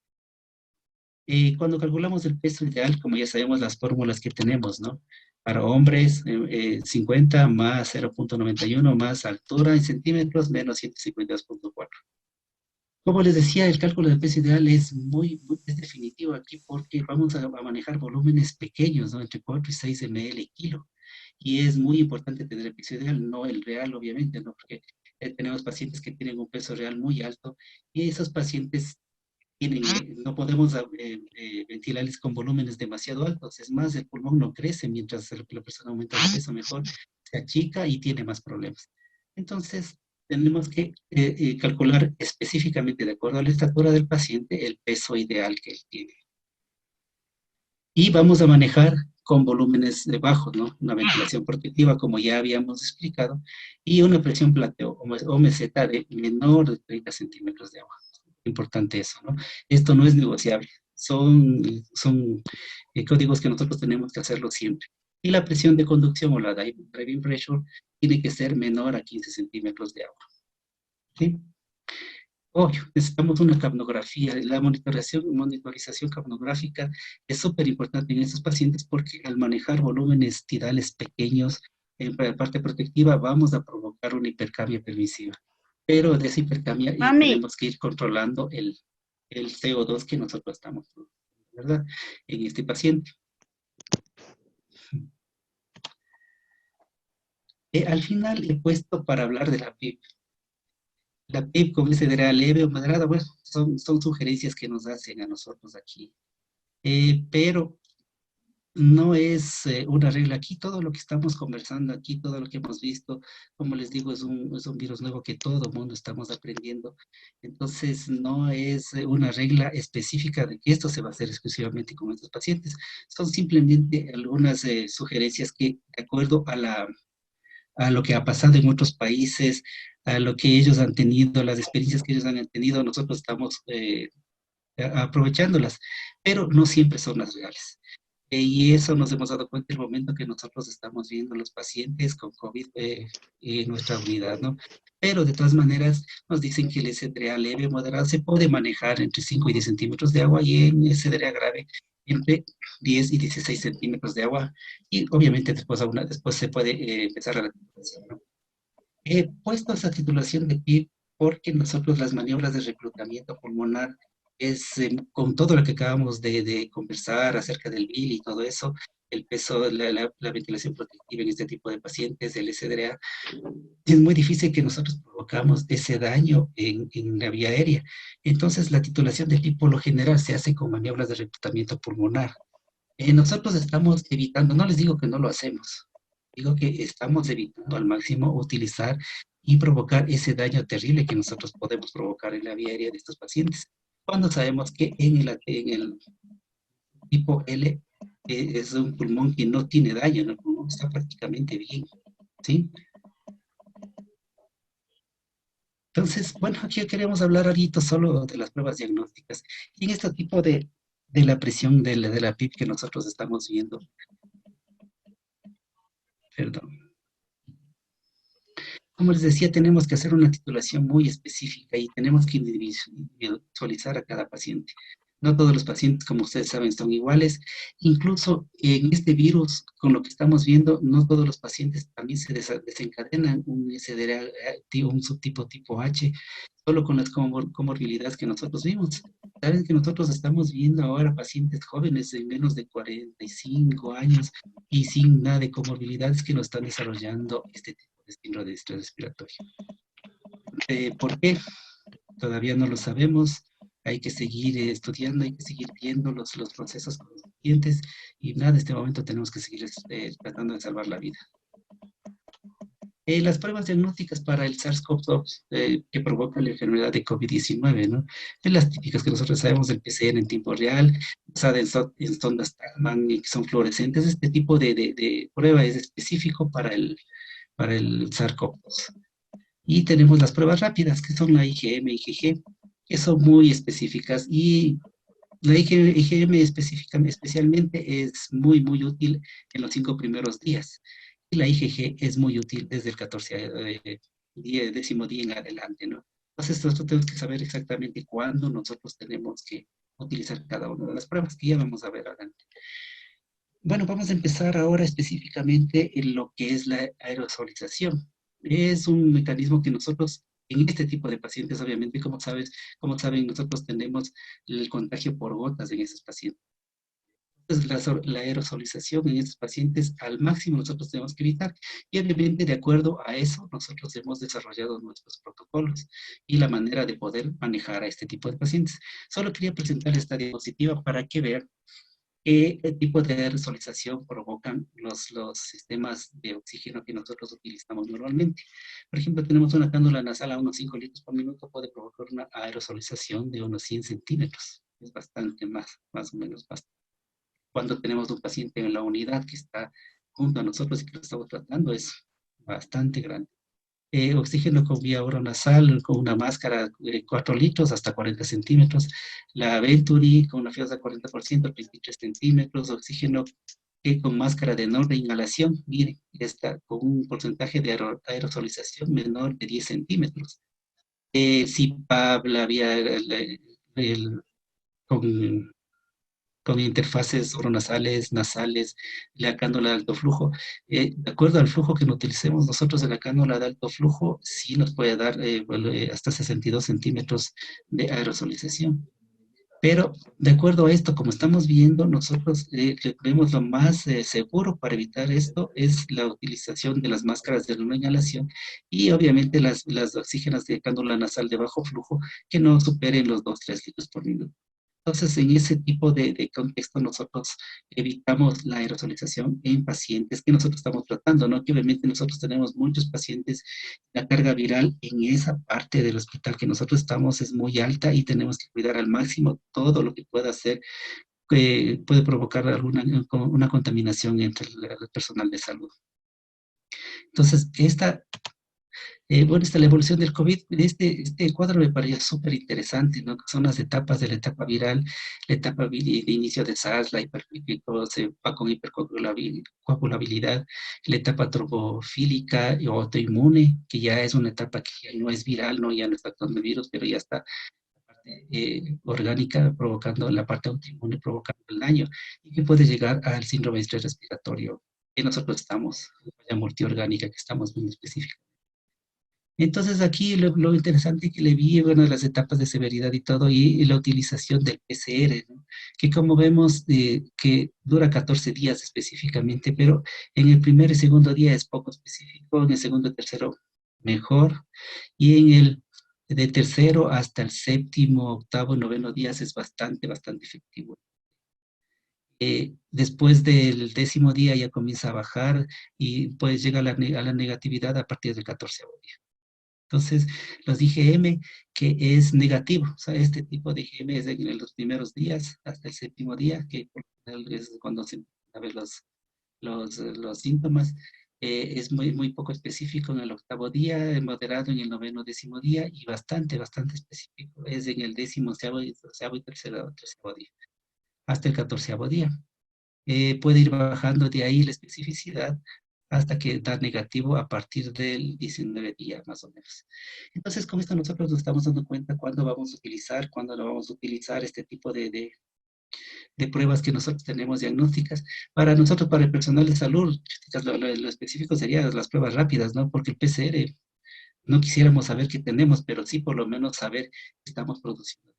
Cuando calculamos el peso ideal, como ya sabemos las fórmulas que tenemos, ¿no? Para hombres, 50 más 0.91 más altura en centímetros menos 152.4. Como les decía, el cálculo del peso ideal es es definitivo aquí porque vamos a manejar volúmenes pequeños, ¿no? Entre 4 y 6 ml kilo. Y es muy importante tener el peso ideal, no el real, obviamente, ¿no? Porque tenemos pacientes que tienen un peso real muy alto y esos pacientes no podemos ventilarles con volúmenes demasiado altos. Es más, el pulmón no crece mientras la persona aumenta de peso, mejor se achica y tiene más problemas. Entonces, tenemos que calcular específicamente, de acuerdo a la estatura del paciente, el peso ideal que él tiene. Y vamos a manejar con volúmenes bajos, ¿no? Una ventilación protectiva, como ya habíamos explicado, y una presión plateo o meseta de menor de 30 centímetros de agua. Importante eso, ¿no? Esto no es negociable. Son códigos que nosotros tenemos que hacerlo siempre. Y la presión de conducción o la driving pressure tiene que ser menor a 15 centímetros de agua. ¿Sí? Obvio, necesitamos una capnografía. La monitorización capnográfica es súper importante en estos pacientes porque al manejar volúmenes tidales pequeños en la parte protectiva vamos a provocar una hipercapnia permisiva. Pero de esa hipercapnia tenemos que ir controlando el CO2 que nosotros estamos produciendo, ¿verdad? En este paciente. Al final he puesto para hablar de la PIP. La PIP con SDRA leve o moderada, bueno, son sugerencias que nos hacen a nosotros aquí. Pero no es una regla. Aquí todo lo que estamos conversando, aquí todo lo que hemos visto, como les digo, es un virus nuevo que todo el mundo estamos aprendiendo. Entonces, no es una regla específica de que esto se va a hacer exclusivamente con estos pacientes. Son simplemente algunas sugerencias que, de acuerdo a lo que ha pasado en otros países, a lo que ellos han tenido, las experiencias que ellos han tenido, nosotros estamos aprovechándolas, pero no siempre son las reales. Y eso nos hemos dado cuenta en el momento que nosotros estamos viendo los pacientes con COVID en nuestra unidad, ¿no? Pero de todas maneras nos dicen que el SDRA leve o moderado se puede manejar entre 5 y 10 centímetros de agua y en SDRA grave entre 10 y 16 centímetros de agua. Y obviamente después se puede empezar a la titulación, ¿no? He puesto esa titulación de PIB porque nosotros las maniobras de reclutamiento pulmonar es con todo lo que acabamos de conversar acerca del BIL y todo eso, el peso, la ventilación protectiva en este tipo de pacientes, el SDRA, es muy difícil que nosotros provocamos ese daño en la vía aérea. Entonces, la titulación de PIB por lo general se hace con maniobras de reclutamiento pulmonar. Nosotros estamos evitando, no les digo que no lo hacemos, digo que estamos evitando al máximo utilizar y provocar ese daño terrible que nosotros podemos provocar en la vía aérea de estos pacientes. Cuando sabemos que en el tipo L es un pulmón que no tiene daño, el pulmón está prácticamente bien, ¿sí? Entonces, bueno, aquí queremos hablar ahorita solo de las pruebas diagnósticas. Y en este tipo de la presión de la PIP que nosotros estamos viendo, perdón. Como les decía, tenemos que hacer una titulación muy específica y tenemos que individualizar a cada paciente. No todos los pacientes, como ustedes saben, son iguales. Incluso en este virus, con lo que estamos viendo, no todos los pacientes también se desencadenan un SDRA, un subtipo tipo H, solo con las comorbilidades que nosotros vimos. Saben que nosotros estamos viendo ahora pacientes jóvenes de menos de 45 años y sin nada de comorbilidades que no están desarrollando este tipo de síndrome de estrés respiratorio. ¿Por qué? Todavía no lo sabemos. Hay que seguir estudiando, hay que seguir viendo los procesos con los pacientes y nada, en este momento tenemos que seguir tratando de salvar la vida. Las pruebas diagnósticas para el SARS-CoV-2 que provoca la enfermedad de COVID-19, ¿no? De las típicas que nosotros sabemos del PCR en tiempo real, basada en sondas Talman y que son fluorescentes. Este tipo de prueba es específico para el SARS-CoV-2. Y tenemos las pruebas rápidas, que son la IgM y IgG, que son muy específicas. Y la IgM especialmente es muy, muy útil en los 5 primeros días. Y la IgG es muy útil desde el 10º día en adelante, ¿no? Entonces, nosotros tenemos que saber exactamente cuándo nosotros tenemos que utilizar cada una de las pruebas, que ya vamos a ver adelante. Bueno, vamos a empezar ahora específicamente en lo que es la aerosolización. Es un mecanismo que nosotros, en este tipo de pacientes, obviamente, como saben, nosotros tenemos el contagio por gotas en esos pacientes. Entonces, la aerosolización en estos pacientes al máximo nosotros tenemos que evitar. Y obviamente, de acuerdo a eso, nosotros hemos desarrollado nuestros protocolos y la manera de poder manejar a este tipo de pacientes. Solo quería presentar esta diapositiva para que vean qué tipo de aerosolización provocan los sistemas de oxígeno que nosotros utilizamos normalmente. Por ejemplo, tenemos una cánula nasal a unos 5 litros por minuto, puede provocar una aerosolización de unos 100 centímetros. Es bastante más o menos bastante. Cuando tenemos un paciente en la unidad que está junto a nosotros y que lo estamos tratando, es bastante grande. Oxígeno con vía oronasal, con una máscara de 4 litros hasta 40 centímetros. La Venturi con una fianza de 40%, 23 centímetros. Oxígeno con máscara de no reinhalación, miren, está con un porcentaje de aerosolización menor de 10 centímetros. CPAP, la vía con interfaces oronasales, nasales, la cánula de alto flujo. De acuerdo al flujo que utilicemos nosotros de la cánula de alto flujo, sí nos puede dar hasta 62 centímetros de aerosolización. Pero de acuerdo a esto, como estamos viendo, nosotros vemos lo más seguro para evitar esto es la utilización de las máscaras de no inhalación y obviamente las oxígenas de cánula nasal de bajo flujo que no superen los 2-3 litros por minuto. Entonces, en ese tipo de contexto, nosotros evitamos la aerosolización en pacientes que nosotros estamos tratando, ¿no? Que obviamente nosotros tenemos muchos pacientes, la carga viral en esa parte del hospital que nosotros estamos es muy alta y tenemos que cuidar al máximo todo lo que pueda hacer, que puede provocar una contaminación entre el personal de salud. Entonces, la evolución del COVID, este cuadro me pareció súper interesante, ¿no? Son las etapas de la etapa viral, la etapa de inicio de SARS, la se va con hipercoagulabilidad, la etapa trombofílica y autoinmune, que ya es una etapa que ya no es viral, ¿no? Ya no está actuando el virus, pero ya está orgánica provocando la parte autoinmune, provocando el daño, y que puede llegar al síndrome de estrés respiratorio, que nosotros estamos, la multiorgánica que estamos viendo específica. Entonces aquí lo interesante que le vi, bueno, las etapas de severidad y todo, y la utilización del PCR, ¿no? Que como vemos, que dura 14 días específicamente, pero en el primer y segundo día es poco específico, en el segundo y tercero mejor, y en el de tercero hasta el séptimo, octavo, noveno días es bastante efectivo. Después del 10.º día ya comienza a bajar y pues llega a la negatividad a partir del 14.º día. Entonces, los IgM, que es negativo, o sea, este tipo de IgM es en los primeros días hasta el 7.º día, que por lo general es cuando se empiezan a ver los síntomas. Es muy poco específico en el 8.º día, moderado en el 9.º, 10.º día y bastante específico. Es en el 10.º y 13.º día, hasta el 14.º día. Puede ir bajando de ahí la especificidad hasta que da negativo a partir del 19 día, más o menos. Entonces, con esto nosotros nos estamos dando cuenta cuándo no vamos a utilizar este tipo de pruebas que nosotros tenemos diagnósticas. Para nosotros, para el personal de salud, lo específico serían las pruebas rápidas, ¿no? Porque el PCR no quisiéramos saber qué tenemos, pero sí por lo menos saber que estamos produciendo.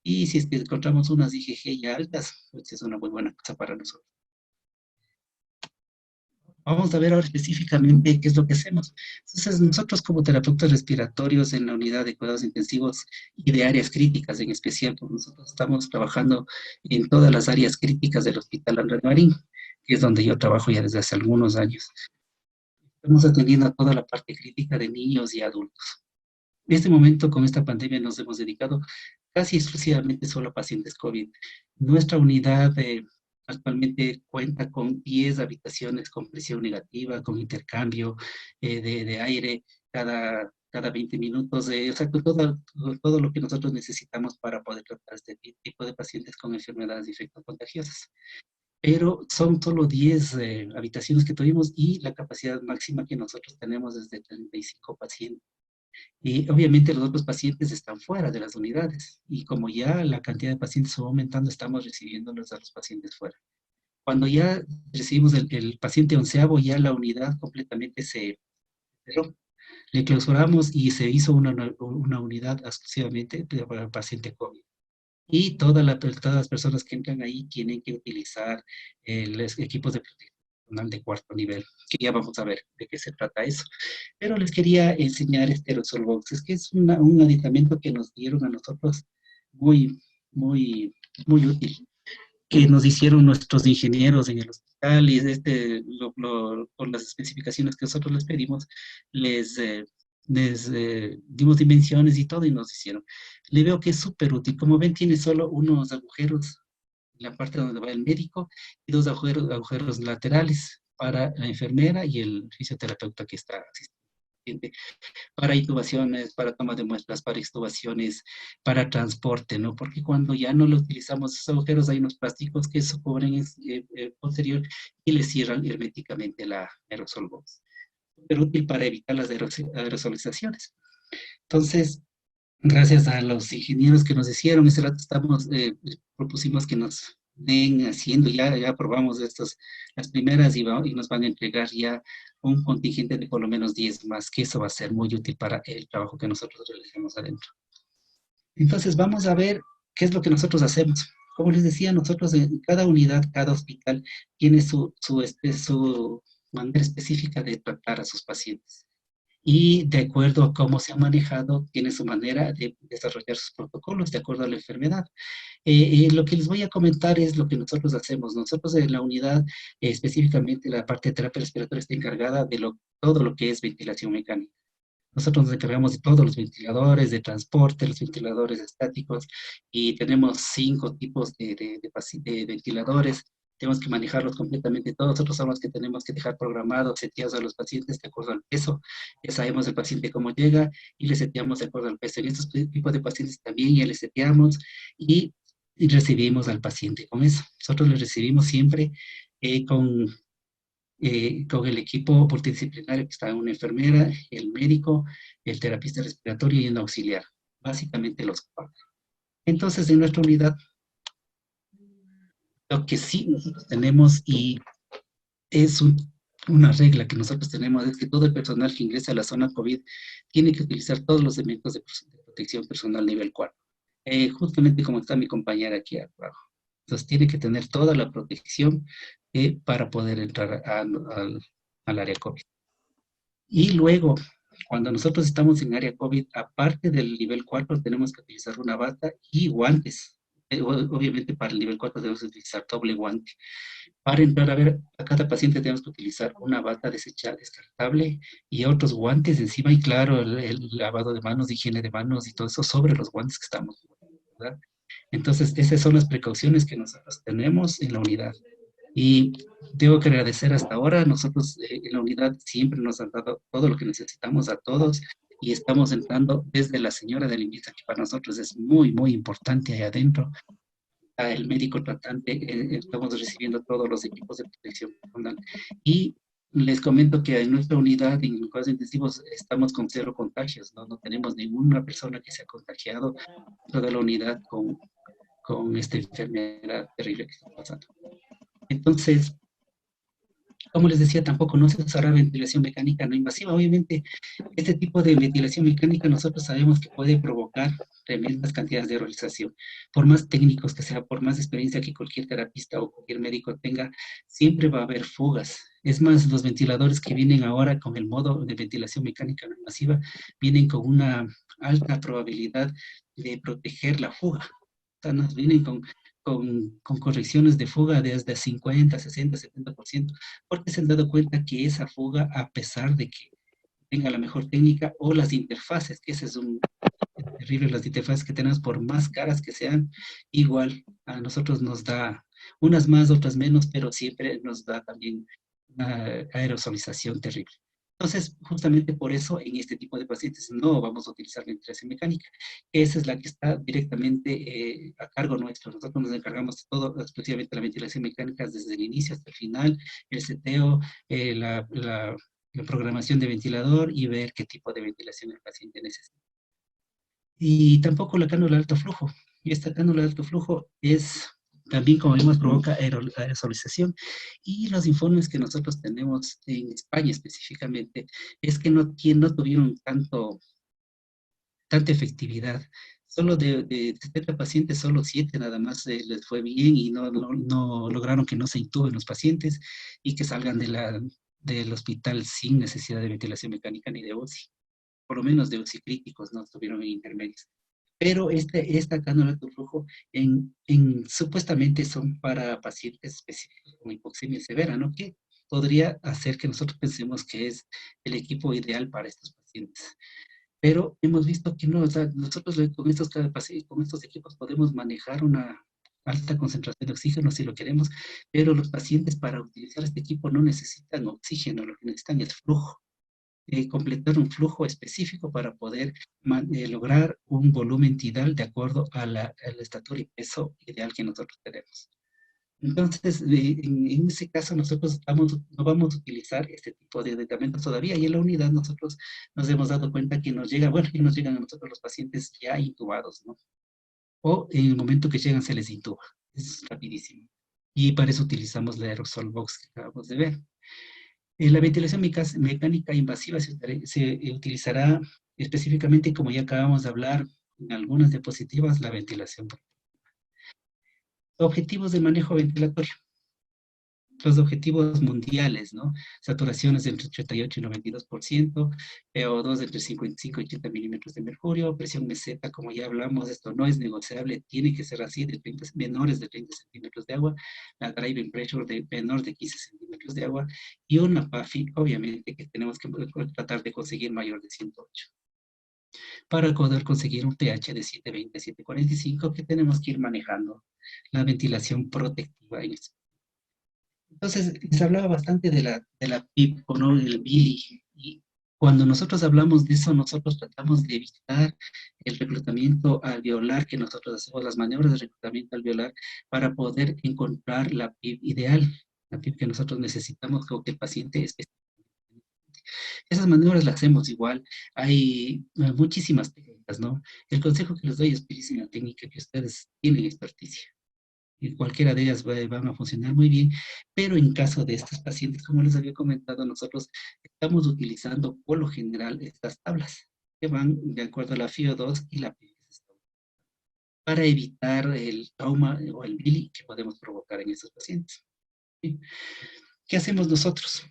Y si es que encontramos unas IgG ya altas, pues es una muy buena cosa para nosotros. Vamos a ver ahora específicamente qué es lo que hacemos. Entonces, nosotros como terapeutas respiratorios en la unidad de cuidados intensivos y de áreas críticas en especial, pues nosotros estamos trabajando en todas las áreas críticas del Hospital Andrés Marín, que es donde yo trabajo ya desde hace algunos años. Estamos atendiendo a toda la parte crítica de niños y adultos. En este momento, con esta pandemia, nos hemos dedicado casi exclusivamente solo a pacientes COVID. Nuestra unidad actualmente cuenta con 10 habitaciones con presión negativa, con intercambio de aire cada 20 minutos, o sea, todo lo que nosotros necesitamos para poder tratar este tipo de pacientes con enfermedades infectocontagiosas. Pero son solo 10 habitaciones que tuvimos y la capacidad máxima que nosotros tenemos es de 35 pacientes. Y obviamente los otros pacientes están fuera de las unidades y como ya la cantidad de pacientes va aumentando, estamos recibiéndolos a los pacientes fuera. Cuando ya recibimos el paciente 11º, ya la unidad completamente se cerró. Le clausuramos y se hizo una unidad exclusivamente para el paciente COVID. y todas las personas que entran ahí tienen que utilizar los equipos de protección personal de cuarto nivel, que ya vamos a ver de qué se trata eso. Pero les quería enseñar este aerosol box, es que es un aditamento que nos dieron a nosotros muy, muy, muy útil, que nos hicieron nuestros ingenieros en el hospital y con las especificaciones que nosotros les pedimos, les, eh, les dimos dimensiones y todo y nos hicieron. Le veo que es súper útil. Como ven, tiene solo unos agujeros en la parte donde va el médico y dos agujeros laterales para la enfermera y el fisioterapeuta que está asistiendo para intubaciones, para toma de muestras, para extubaciones, para transporte, ¿no? Porque cuando ya no lo utilizamos esos agujeros, hay unos plásticos que se cubren posterior y le cierran herméticamente la aerosol box. Súper útil para evitar las aerosolizaciones. Entonces, gracias a los ingenieros que nos hicieron, ese rato propusimos que nos den haciendo, ya aprobamos las primeras y nos van a entregar ya un contingente de por lo menos 10 más, que eso va a ser muy útil para el trabajo que nosotros realizamos adentro. Entonces vamos a ver qué es lo que nosotros hacemos. Como les decía, nosotros en cada unidad, cada hospital tiene su manera específica de tratar a sus pacientes y de acuerdo a cómo se ha manejado, tiene su manera de desarrollar sus protocolos de acuerdo a la enfermedad. Lo que les voy a comentar es lo que nosotros hacemos. Nosotros en la unidad, específicamente la parte de terapia respiratoria, está encargada de todo lo que es ventilación mecánica. Nosotros nos encargamos de todos los ventiladores de transporte, los ventiladores estáticos, y tenemos 5 tipos de ventiladores. Tenemos que manejarlos completamente todos. Nosotros somos los que tenemos que dejar programados, seteados a los pacientes de acuerdo al peso. Ya sabemos el paciente cómo llega y le seteamos de acuerdo al peso. En estos tipos de pacientes también ya le seteamos y recibimos al paciente con eso. Nosotros le recibimos siempre con el equipo multidisciplinario que está una enfermera, el médico, el terapista respiratorio y un auxiliar. Básicamente los 4. Entonces, en nuestra unidad, lo que sí nosotros tenemos y es una regla que nosotros tenemos es que todo el personal que ingresa a la zona COVID tiene que utilizar todos los elementos de protección personal nivel 4. Justamente como está mi compañera aquí abajo. Entonces tiene que tener toda la protección para poder entrar al área COVID. Y luego, cuando nosotros estamos en área COVID, aparte del nivel 4, tenemos que utilizar una bata y guantes. Obviamente para el nivel 4 debemos utilizar doble guante. Para entrar a ver a cada paciente tenemos que utilizar una bata descartable y otros guantes encima y claro, el lavado de manos, higiene de manos y todo eso sobre los guantes que estamos usando, ¿verdad? Entonces, esas son las precauciones que nosotros tenemos en la unidad. Y tengo que agradecer hasta ahora, nosotros en la unidad siempre nos han dado todo lo que necesitamos a todos y estamos entrando desde la señora de limpieza, que para nosotros es muy, muy importante ahí adentro, el médico tratante, estamos recibiendo todos los equipos de protección personal. Y les comento que en nuestra unidad, en cuidados intensivos, estamos con 0 contagios, ¿no? No tenemos ninguna persona que se ha contagiado toda la unidad con esta enfermedad terrible que está pasando. Entonces, como les decía, tampoco no se usará ventilación mecánica no invasiva. Obviamente, este tipo de ventilación mecánica nosotros sabemos que puede provocar tremendas cantidades de aerolización. Por más técnicos que sea, por más experiencia que cualquier terapista o cualquier médico tenga, siempre va a haber fugas. Es más, los ventiladores que vienen ahora con el modo de ventilación mecánica no invasiva vienen con una alta probabilidad de proteger la fuga. O sea, nos vienen con correcciones de fuga de desde 50, 60, 70%, porque se han dado cuenta que esa fuga, a pesar de que tenga la mejor técnica, o las interfaces, que ese es terrible, las interfaces que tenemos, por más caras que sean, igual a nosotros nos da unas más, otras menos, pero siempre nos da también una aerosolización terrible. Entonces, justamente por eso, en este tipo de pacientes no vamos a utilizar ventilación mecánica. Esa es la que está directamente a cargo nuestro. Nosotros nos encargamos de todo, exclusivamente de la ventilación mecánica desde el inicio hasta el final, el seteo, la programación de ventilador y ver qué tipo de ventilación el paciente necesita. Y tampoco la cánula de alto flujo. Y esta cánula de alto flujo es también, como vimos, provoca aerosolización. Y los informes que nosotros tenemos en España específicamente es que no tuvieron tanta efectividad Solo de 70 pacientes, solo 7 nada más les fue bien y no lograron que no se intuben los pacientes y que salgan del hospital sin necesidad de ventilación mecánica ni de UCI. Por lo menos de UCI críticos, no estuvieron en intermedios. Pero esta cánula de flujo supuestamente son para pacientes específicos con hipoxemia severa, ¿no? Que podría hacer que nosotros pensemos que es el equipo ideal para estos pacientes. Pero hemos visto que no, o sea, nosotros con estos equipos podemos manejar una alta concentración de oxígeno si lo queremos, pero los pacientes para utilizar este equipo no necesitan oxígeno, lo que necesitan es flujo. Completar un flujo específico para poder lograr un volumen tidal de acuerdo a la estatura y peso ideal que nosotros tenemos. Entonces, en ese caso, nosotros no vamos a utilizar este tipo de medicamentos todavía, y en la unidad nosotros nos hemos dado cuenta que nos llegan a nosotros los pacientes ya intubados, ¿no? O en el momento que llegan se les intuba. Es rapidísimo. Y para eso utilizamos la aerosol box que acabamos de ver. La ventilación mecánica invasiva se utilizará específicamente, como ya acabamos de hablar en algunas diapositivas, la ventilación. Objetivos de manejo ventilatorio. Los objetivos mundiales, ¿no? Saturaciones entre 88 y 92%, PO2 entre 55 y 80 milímetros de mercurio, presión meseta, como ya hablamos, esto no es negociable, tiene que ser así, menores de 30 centímetros de agua, la driving pressure menor de 15 centímetros de agua, y una PAFI, obviamente, que tenemos que tratar de conseguir mayor de 108. Para poder conseguir un pH de 720 a 745, que tenemos que ir manejando la ventilación protectiva en este. Entonces, les hablaba bastante de la PIP, ¿no? El BILI. Y cuando nosotros hablamos de eso, nosotros tratamos de evitar el reclutamiento alveolar, que nosotros hacemos las maniobras de reclutamiento alveolar para poder encontrar la PIP ideal, la PIP que nosotros necesitamos o que el paciente es. Esas maniobras las hacemos igual. Hay muchísimas técnicas, ¿no? El consejo que les doy es utilizar la técnica que ustedes tienen experticia. Y cualquiera de ellas van a funcionar muy bien, pero en caso de estos pacientes, como les había comentado, nosotros estamos utilizando por lo general estas tablas que van de acuerdo a la FIO2 y la PIP para evitar el trauma o el BILI que podemos provocar en estos pacientes. ¿Sí? ¿Qué hacemos nosotros?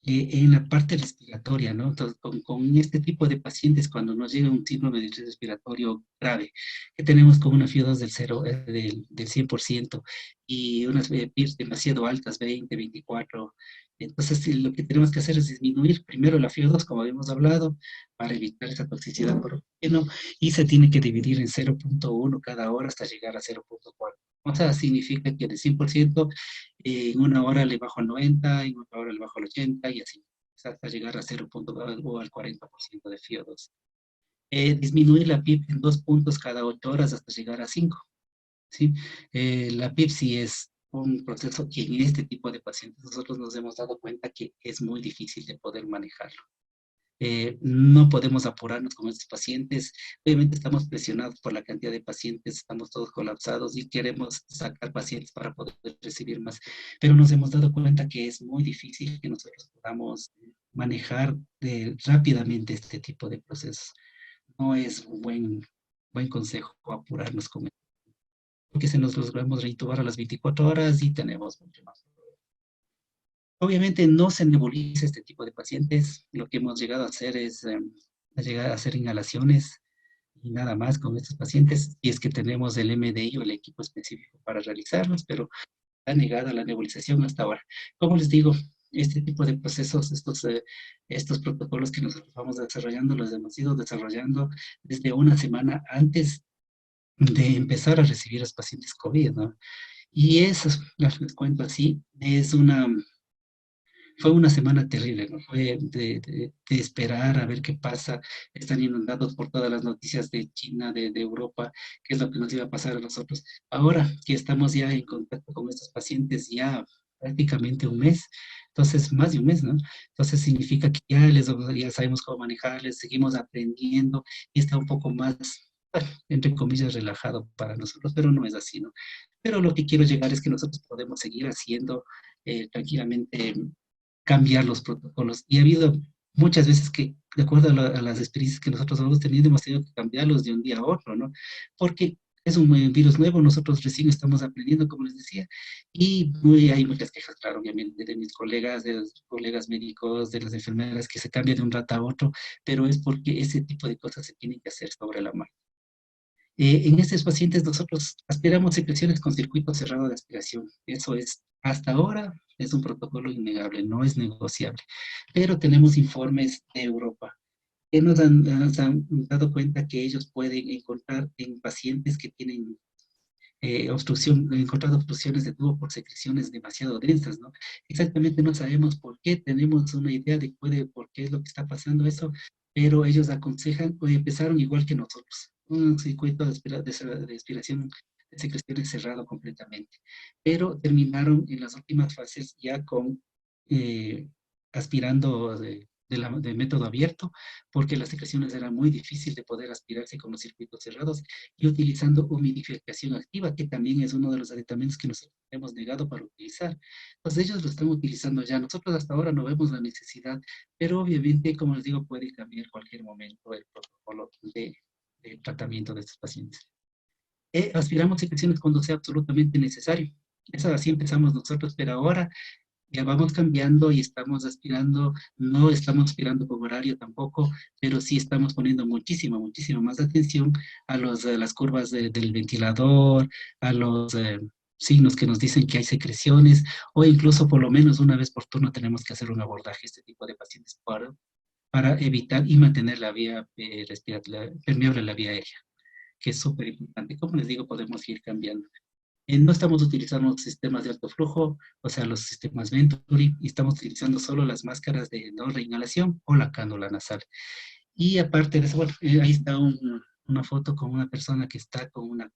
En la parte respiratoria, ¿no? Entonces, con este tipo de pacientes, cuando nos llega un síndrome de estrés respiratorio grave, que tenemos con una FIO2 del 100% y unas PIRs demasiado altas, 20, 24, entonces lo que tenemos que hacer es disminuir primero la FIO2, como habíamos hablado, para evitar esa toxicidad por oxígeno, y se tiene que dividir en 0.1 cada hora hasta llegar a 0.4. O sea, significa que de 100%, en una hora le bajo al 90, en otra hora le bajo al 80 y así, hasta llegar a 0.2 o al 40% de FIO2. Disminuir la PIP en 2 puntos cada 8 horas hasta llegar a 5. ¿Sí? La PIP sí es un proceso que en este tipo de pacientes nosotros nos hemos dado cuenta que es muy difícil de poder manejarlo. No podemos apurarnos con estos pacientes. Obviamente estamos presionados por la cantidad de pacientes, estamos todos colapsados y queremos sacar pacientes para poder recibir más, pero nos hemos dado cuenta que es muy difícil que nosotros podamos manejar rápidamente este tipo de procesos. No es un buen consejo apurarnos con esto, porque se nos logramos reintubar a las 24 horas y tenemos mucho más. Obviamente no se nebuliza este tipo de pacientes. Lo que hemos llegado a hacer es llegar a hacer inhalaciones y nada más con estos pacientes, y es que tenemos el MDI o el equipo específico para realizarlos, pero está negada la nebulización hasta ahora. Como les digo, este tipo de procesos, estos protocolos que nosotros vamos desarrollando, los hemos ido desarrollando desde una semana antes de empezar a recibir a los pacientes COVID, ¿no? Y eso, les cuento así, fue una semana terrible, ¿no? Fue de esperar a ver qué pasa. Están inundados por todas las noticias de China, de Europa, qué es lo que nos iba a pasar a nosotros. Ahora que estamos ya en contacto con estos pacientes ya prácticamente un mes, entonces más de un mes, ¿no? Entonces significa que ya sabemos cómo manejarles, seguimos aprendiendo y está un poco más, entre comillas, relajado para nosotros, pero no es así, ¿no? Pero lo que quiero llegar es que nosotros podemos seguir haciendo tranquilamente cambiar los protocolos. Y ha habido muchas veces que de acuerdo a las experiencias que nosotros hemos tenido, hemos tenido que cambiarlos de un día a otro, ¿no? Porque es un virus nuevo, nosotros recién estamos aprendiendo, como les decía, y hay muchas quejas, claro, obviamente, de mis colegas, de los colegas médicos, de las enfermeras, que se cambia de un rato a otro, pero es porque ese tipo de cosas se tienen que hacer sobre la marcha. En estos pacientes nosotros aspiramos secreciones con circuito cerrado de aspiración. Eso es, hasta ahora, es un protocolo innegable, no es negociable. Pero tenemos informes de Europa que nos han dado cuenta que ellos pueden encontrar en pacientes que tienen encontrado obstrucciones de tubo por secreciones demasiado densas, ¿no? Exactamente no sabemos por qué, tenemos una idea de por qué es lo que está pasando eso, pero ellos aconsejan, o empezaron igual que nosotros, un circuito de aspiración de secreciones cerrado completamente, pero terminaron en las últimas fases ya con aspirando de método abierto, porque las secreciones eran muy difíciles de poder aspirarse con los circuitos cerrados y utilizando humidificación activa, que también es uno de los aditamentos que nosotros hemos negado para utilizar. Entonces ellos lo están utilizando ya. Nosotros hasta ahora no vemos la necesidad, pero obviamente, como les digo, puede cambiar en cualquier momento el protocolo de tratamiento de estos pacientes. Aspiramos secreciones cuando sea absolutamente necesario. Eso así empezamos nosotros, pero ahora ya vamos cambiando y estamos aspirando, no estamos aspirando por horario tampoco, pero sí estamos poniendo muchísima más atención a las curvas del ventilador, a los signos que nos dicen que hay secreciones, o incluso por lo menos una vez por turno tenemos que hacer un abordaje a este tipo de pacientes para evitar y mantener la vía respiratoria permeable, la vía aérea, que es súper importante. Como les digo, podemos ir cambiando. No estamos utilizando sistemas de alto flujo, o sea, los sistemas Venturi, y estamos utilizando solo las máscaras de no reinhalación o la cánula nasal. Y aparte de eso, bueno, ahí está una foto con una persona que está con una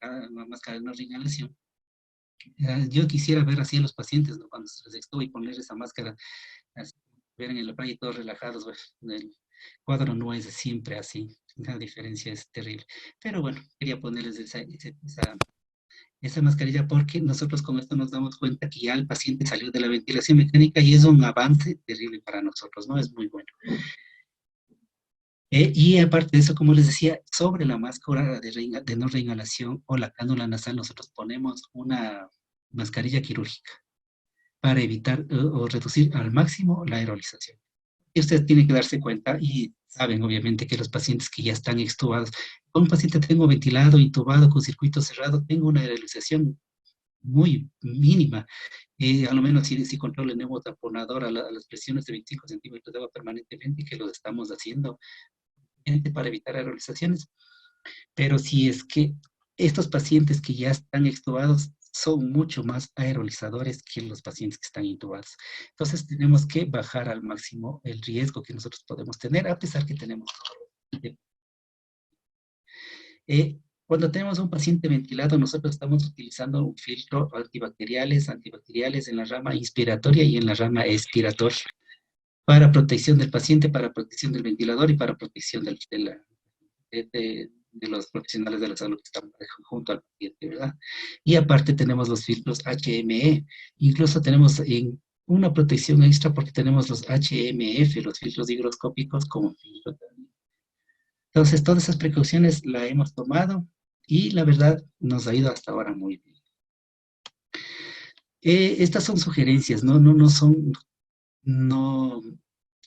máscara de no reinhalación. Yo quisiera ver así a los pacientes, ¿no? Cuando se les extuba y poner esa máscara, así, ver en la playa todos relajados, bueno, el cuadro no es siempre así, la diferencia es terrible. Pero bueno, quería ponerles esa mascarilla porque nosotros con esto nos damos cuenta que ya el paciente salió de la ventilación mecánica y es un avance terrible para nosotros, ¿no? Es muy bueno. Y aparte de eso, como les decía, sobre la máscara de no reinhalación o la cánula nasal, nosotros ponemos una mascarilla quirúrgica para evitar o reducir al máximo la aerolización. Y ustedes tienen que darse cuenta y saben obviamente que los pacientes que ya están extubados, con un paciente tengo ventilado, intubado, con circuito cerrado, tengo una aerolización muy mínima. A lo menos si controlo el neumotaponador a las presiones de 25 centímetros de agua permanentemente, que lo estamos haciendo para evitar aerolizaciones. Pero si es que estos pacientes que ya están extubados son mucho más aerolizadores que los pacientes que están intubados. Entonces tenemos que bajar al máximo el riesgo que nosotros podemos tener, a pesar que tenemos cuando tenemos un paciente ventilado, nosotros estamos utilizando un filtro antibacteriales en la rama inspiratoria y en la rama expiratoria, para protección del paciente, para protección del ventilador y para protección de los profesionales de la salud que están junto al paciente, ¿verdad? Y aparte tenemos los filtros HME, incluso tenemos una protección extra porque tenemos los HMF, los filtros higroscópicos como filtro también. Entonces, todas esas precauciones las hemos tomado y la verdad nos ha ido hasta ahora muy bien. Estas son sugerencias, no son,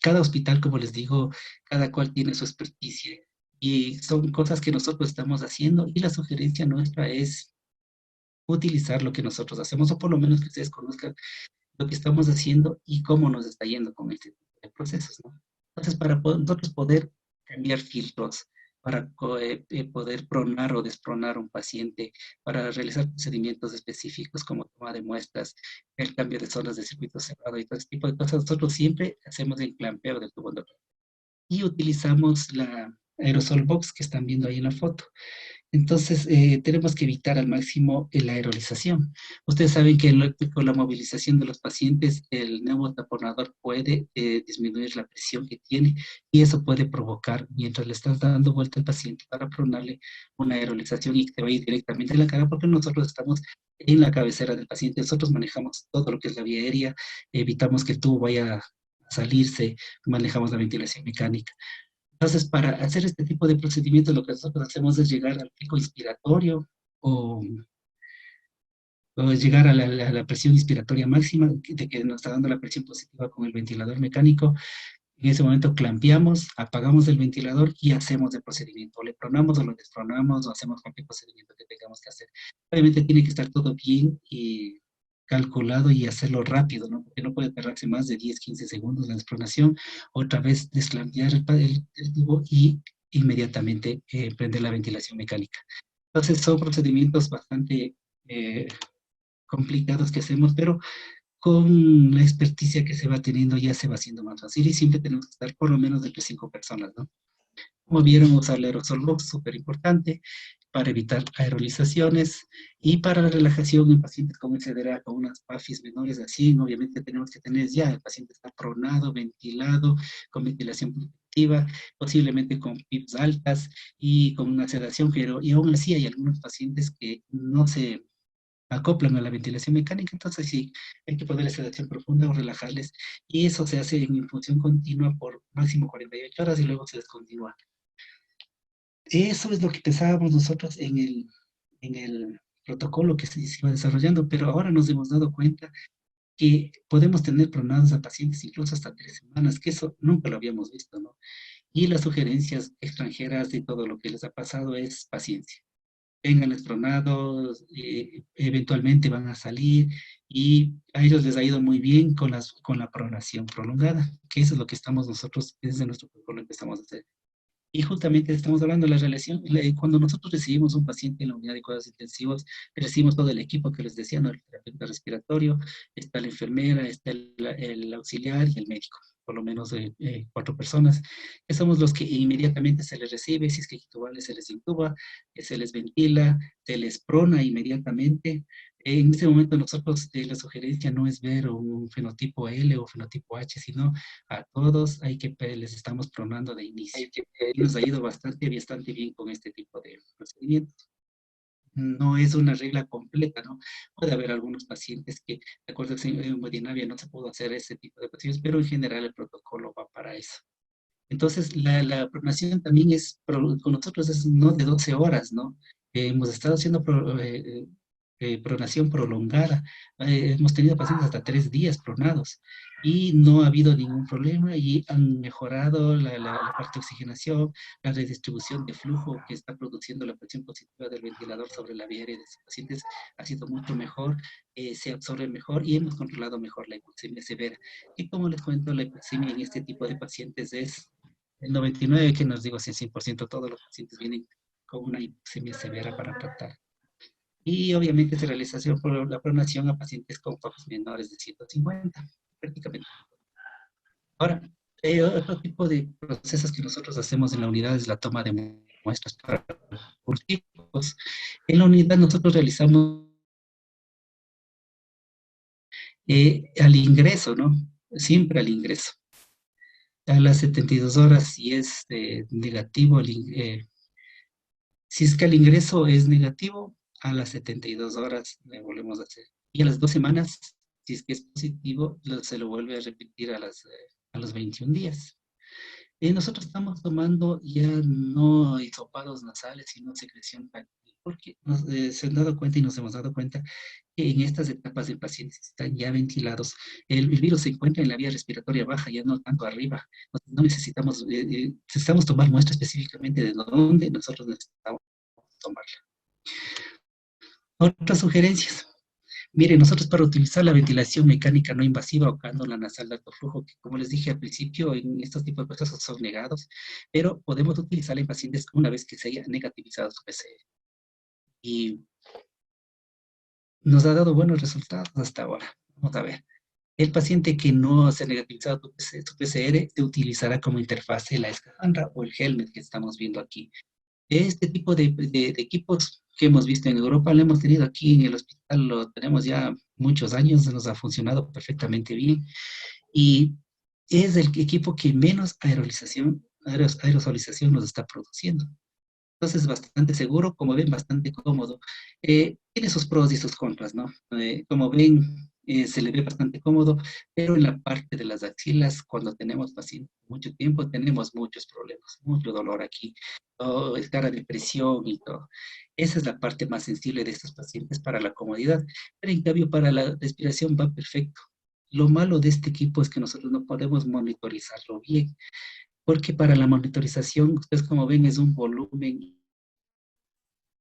cada hospital, como les digo, cada cual tiene su experticia y son cosas que nosotros estamos haciendo y la sugerencia nuestra es utilizar lo que nosotros hacemos o por lo menos que ustedes conozcan lo que estamos haciendo y cómo nos está yendo con este tipo de procesos, ¿no? Entonces, para nosotros poder cambiar filtros, para poder pronar o despronar un paciente, para realizar procedimientos específicos como toma de muestras, el cambio de zonas de circuito cerrado y todo ese tipo de cosas, nosotros siempre hacemos el clampeo del tubo endocardial. Y utilizamos la aerosol box que están viendo ahí en la foto. Entonces, tenemos que evitar al máximo la aerolización. Ustedes saben que con la movilización de los pacientes, el neumotaponador puede disminuir la presión que tiene y eso puede provocar, mientras le estás dando vuelta al paciente para pronarle una aerolización y que te va a ir directamente en la cara porque nosotros estamos en la cabecera del paciente. Nosotros manejamos todo lo que es la vía aérea, evitamos que el tubo vaya a salirse, manejamos la ventilación mecánica. Entonces, para hacer este tipo de procedimientos, lo que nosotros hacemos es llegar al pico inspiratorio o, o llegar a la presión inspiratoria máxima, de que nos está dando la presión positiva con el ventilador mecánico. En ese momento clampeamos, apagamos el ventilador y hacemos el procedimiento. O le pronamos o lo despronamos o hacemos cualquier procedimiento que tengamos que hacer. Obviamente tiene que estar todo bien y calculado y hacerlo rápido, ¿no? Porque no puede tardarse más de 10, 15 segundos la despronación. Otra vez desclampear el tubo y inmediatamente prender la ventilación mecánica. Entonces son procedimientos bastante complicados que hacemos, pero con la experticia que se va teniendo ya se va haciendo más fácil y siempre tenemos que estar por lo menos entre 5 personas, ¿no? Como vieron, usar el aerosol box, súper importante para evitar aerolizaciones y para la relajación en pacientes con SDRA, con unas PAFIs menores así, obviamente tenemos que tener ya, el paciente está pronado, ventilado, con ventilación protectiva, posiblemente con PIPs altas y con una sedación, pero y aún así hay algunos pacientes que no se acoplan a la ventilación mecánica, entonces sí, hay que ponerles sedación profunda o relajarles, y eso se hace en infusión continua por máximo 48 horas y luego se descontinúa. Eso es lo que pensábamos nosotros en el protocolo que se iba desarrollando, pero ahora nos hemos dado cuenta que podemos tener pronados a pacientes incluso hasta 3 semanas, que eso nunca lo habíamos visto, ¿no? Y las sugerencias extranjeras de todo lo que les ha pasado es paciencia. Tengan pronados, eventualmente van a salir y a ellos les ha ido muy bien con la pronación prolongada, que eso es lo que estamos nosotros, desde nuestro protocolo empezamos a hacer. Y justamente estamos hablando de la relación, cuando nosotros recibimos un paciente en la unidad de cuidados intensivos, recibimos todo el equipo que les decía, ¿no? El terapeuta respiratorio, está la enfermera, está el auxiliar y el médico, por lo menos 4 personas, que somos los que inmediatamente se les recibe, si es que intubable se les intuba, se les ventila, se les prona inmediatamente. En ese momento nosotros, la sugerencia no es ver un fenotipo L o fenotipo H, sino a todos hay que les estamos pronando de inicio. Nos ha ido bastante bien con este tipo de procedimientos. No es una regla completa, ¿no? Puede haber algunos pacientes que, de acuerdo a la hemodinamia, no se pudo hacer ese tipo de procedimientos, pero en general el protocolo va para eso. Entonces, la pronación también es, con nosotros es no de 12 horas, ¿no? Hemos estado haciendo pronación prolongada. Hemos tenido pacientes hasta 3 días pronados y no ha habido ningún problema y han mejorado la parte de oxigenación, la redistribución de flujo que está produciendo la presión positiva del ventilador sobre la vía aérea de estos pacientes ha sido mucho mejor, se absorbe mejor y hemos controlado mejor la hipoxemia severa. Y como les cuento, la hipoxemia en este tipo de pacientes es el 99, que nos digo, 100%, todos los pacientes vienen con una hipoxemia severa para tratar. Y obviamente se realiza por la pronación a pacientes con focos menores de 150, prácticamente. Ahora, otro tipo de procesos que nosotros hacemos en la unidad es la toma de muestras para cultivos. En la unidad nosotros realizamos al ingreso, ¿no? Siempre al ingreso. A las 72 horas, si es negativo, si es que el ingreso es negativo, a las 72 horas le volvemos a hacer. Y a las 2 semanas, si es que es positivo, se lo vuelve a repetir a los 21 días. Nosotros estamos tomando ya no hisopados nasales, sino secreción táctil, porque se han dado cuenta y nos hemos dado cuenta que en estas etapas de pacientes que están ya ventilados, el virus se encuentra en la vía respiratoria baja, ya no tanto arriba. No necesitamos tomar muestra específicamente de dónde nosotros necesitamos tomarla. Otras sugerencias. Miren, nosotros para utilizar la ventilación mecánica no invasiva o cánula nasal de alto flujo, que como les dije al principio, en estos tipos de procesos son negados, pero podemos utilizarla en pacientes una vez que se haya negativizado su PCR. Y nos ha dado buenos resultados hasta ahora. Vamos a ver. El paciente que no se ha negativizado su PCR se utilizará como interfase la escafandra o el helmet que estamos viendo aquí. Este tipo de equipos que hemos visto en Europa lo hemos tenido aquí en el hospital, lo tenemos ya muchos años, nos ha funcionado perfectamente bien y es el equipo que menos aerosolización nos está produciendo. Entonces es bastante seguro, como ven, bastante cómodo. Tiene sus pros y sus contras, ¿no? Como ven, se le ve bastante cómodo, pero en la parte de las axilas, cuando tenemos pacientes mucho tiempo, tenemos muchos problemas, mucho dolor aquí, cara de presión y todo. Esa es la parte más sensible de estos pacientes para la comodidad, pero en cambio para la respiración va perfecto. Lo malo de este equipo es que nosotros no podemos monitorizarlo bien, porque para la monitorización, ustedes como ven, es un volumen,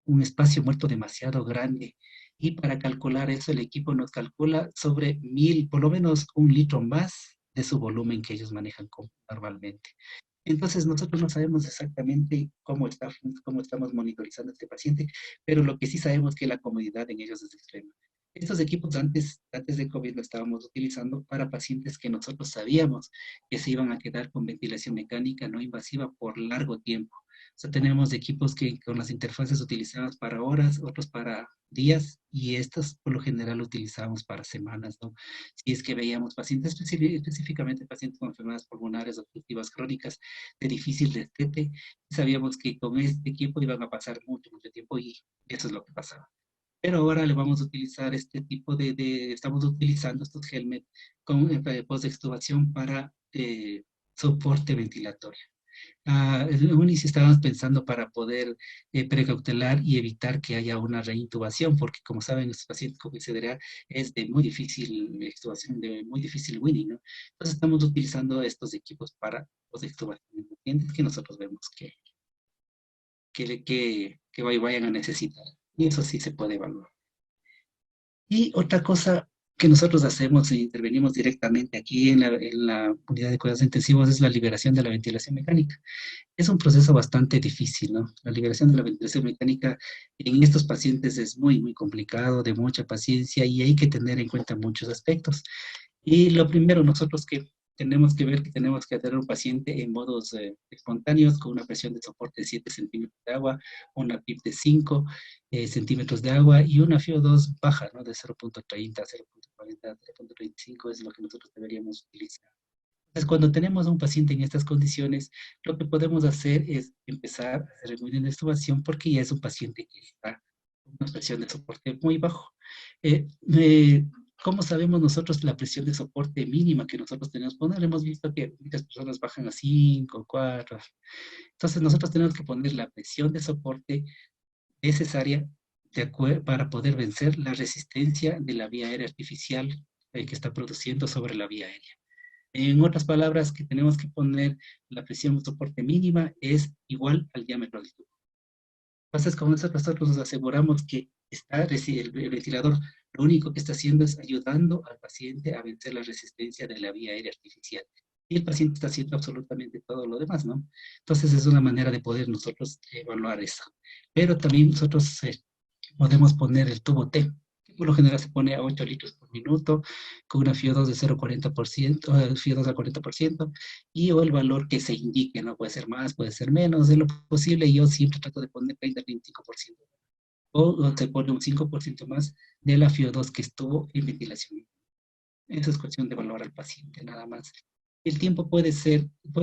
un espacio muerto demasiado grande. Y para calcular eso, el equipo nos calcula sobre 1000, por lo menos 1 litro más de su volumen que ellos manejan normalmente. Entonces, nosotros no sabemos exactamente cómo estamos monitorizando a este paciente, pero lo que sí sabemos es que la comodidad en ellos es extrema. Estos equipos antes de COVID lo estábamos utilizando para pacientes que nosotros sabíamos que se iban a quedar con ventilación mecánica no invasiva por largo tiempo. O sea, tenemos equipos que con las interfaces utilizadas para horas, otros para días, y estos por lo general utilizábamos para semanas, ¿no? Si es que veíamos pacientes, específicamente pacientes con enfermedades pulmonares obstructivas crónicas de difícil destete, sabíamos que con este equipo iban a pasar mucho, mucho tiempo y eso es lo que pasaba. Pero ahora le vamos a utilizar este tipo estamos utilizando estos helmets con post-extubación para soporte ventilatorio. En un inicio estábamos pensando para poder precautelar y evitar que haya una reintubación, porque como saben, estos pacientes con PCDA es de muy difícil extubación, de muy difícil winning, ¿no? Entonces estamos utilizando estos equipos para post-extubación en pacientes que nosotros vemos que vayan a necesitar. Y eso sí se puede evaluar. Y otra cosa que nosotros hacemos e intervenimos directamente aquí en la unidad de cuidados intensivos es la liberación de la ventilación mecánica. Es un proceso bastante difícil, ¿no? La liberación de la ventilación mecánica en estos pacientes es muy, muy complicado, de mucha paciencia y hay que tener en cuenta muchos aspectos. Y lo primero, nosotros que tenemos que ver que tenemos que tener un paciente en modos espontáneos con una presión de soporte de 7 centímetros de agua, una PIP de 5 centímetros de agua y una FiO2 baja, ¿no? De 0.30, 0.40, 0.35 es lo que nosotros deberíamos utilizar. Entonces, cuando tenemos a un paciente en estas condiciones, lo que podemos hacer es empezar a hacer muy bien la extubación porque ya es un paciente que está con una presión de soporte muy bajo. Eh, eh, ¿Cómo sabemos nosotros la presión de soporte mínima que nosotros tenemos? Bueno, hemos visto que muchas personas bajan a 5, 4. Entonces, nosotros tenemos que poner la presión de soporte necesaria para poder vencer la resistencia de la vía aérea artificial que está produciendo sobre la vía aérea. En otras palabras, que tenemos que poner la presión de soporte mínima es igual al diámetro del tubo. Entonces, con eso nosotros nos aseguramos que el ventilador lo único que está haciendo es ayudando al paciente a vencer la resistencia de la vía aérea artificial. Y el paciente está haciendo absolutamente todo lo demás, ¿no? Entonces, es una manera de poder nosotros evaluar eso. Pero también nosotros podemos poner el tubo T, que por lo general se pone a 8 litros por minuto, con una FiO2 de 0,40%, FiO2 al 40%, y o el valor que se indique, ¿no? Puede ser más, puede ser menos, de lo posible, yo siempre trato de poner 30-25%, o se pone un 5% más de la FiO2 que estuvo en ventilación. Eso es cuestión de evaluar al paciente, nada más. El tiempo puede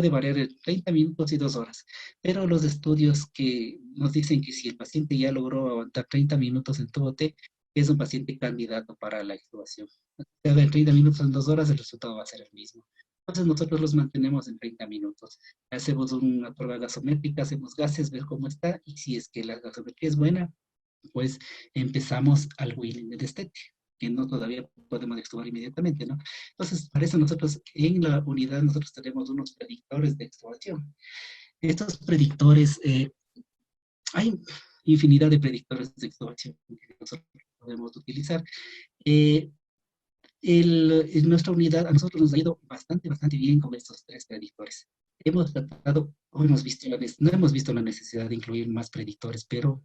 variar entre 30 minutos y 2 horas, pero los estudios que nos dicen que si el paciente ya logró aguantar 30 minutos en tubo T, es un paciente candidato para la extubación. Si haga en 30 minutos en 2 horas, el resultado va a ser el mismo. Entonces nosotros los mantenemos en 30 minutos. Hacemos una prueba gasométrica, hacemos gases, ver cómo está, y si es que la gasometría es buena, pues empezamos al winning de destete, que no todavía podemos extubar inmediatamente, ¿no? Entonces, para eso nosotros en la unidad nosotros tenemos unos predictores de extubación. Estos predictores, hay infinidad de predictores de extubación que nosotros podemos utilizar. En nuestra unidad, a nosotros nos ha ido bastante, bastante bien con estos 3 predictores. Hemos tratado, no hemos visto la necesidad de incluir más predictores, pero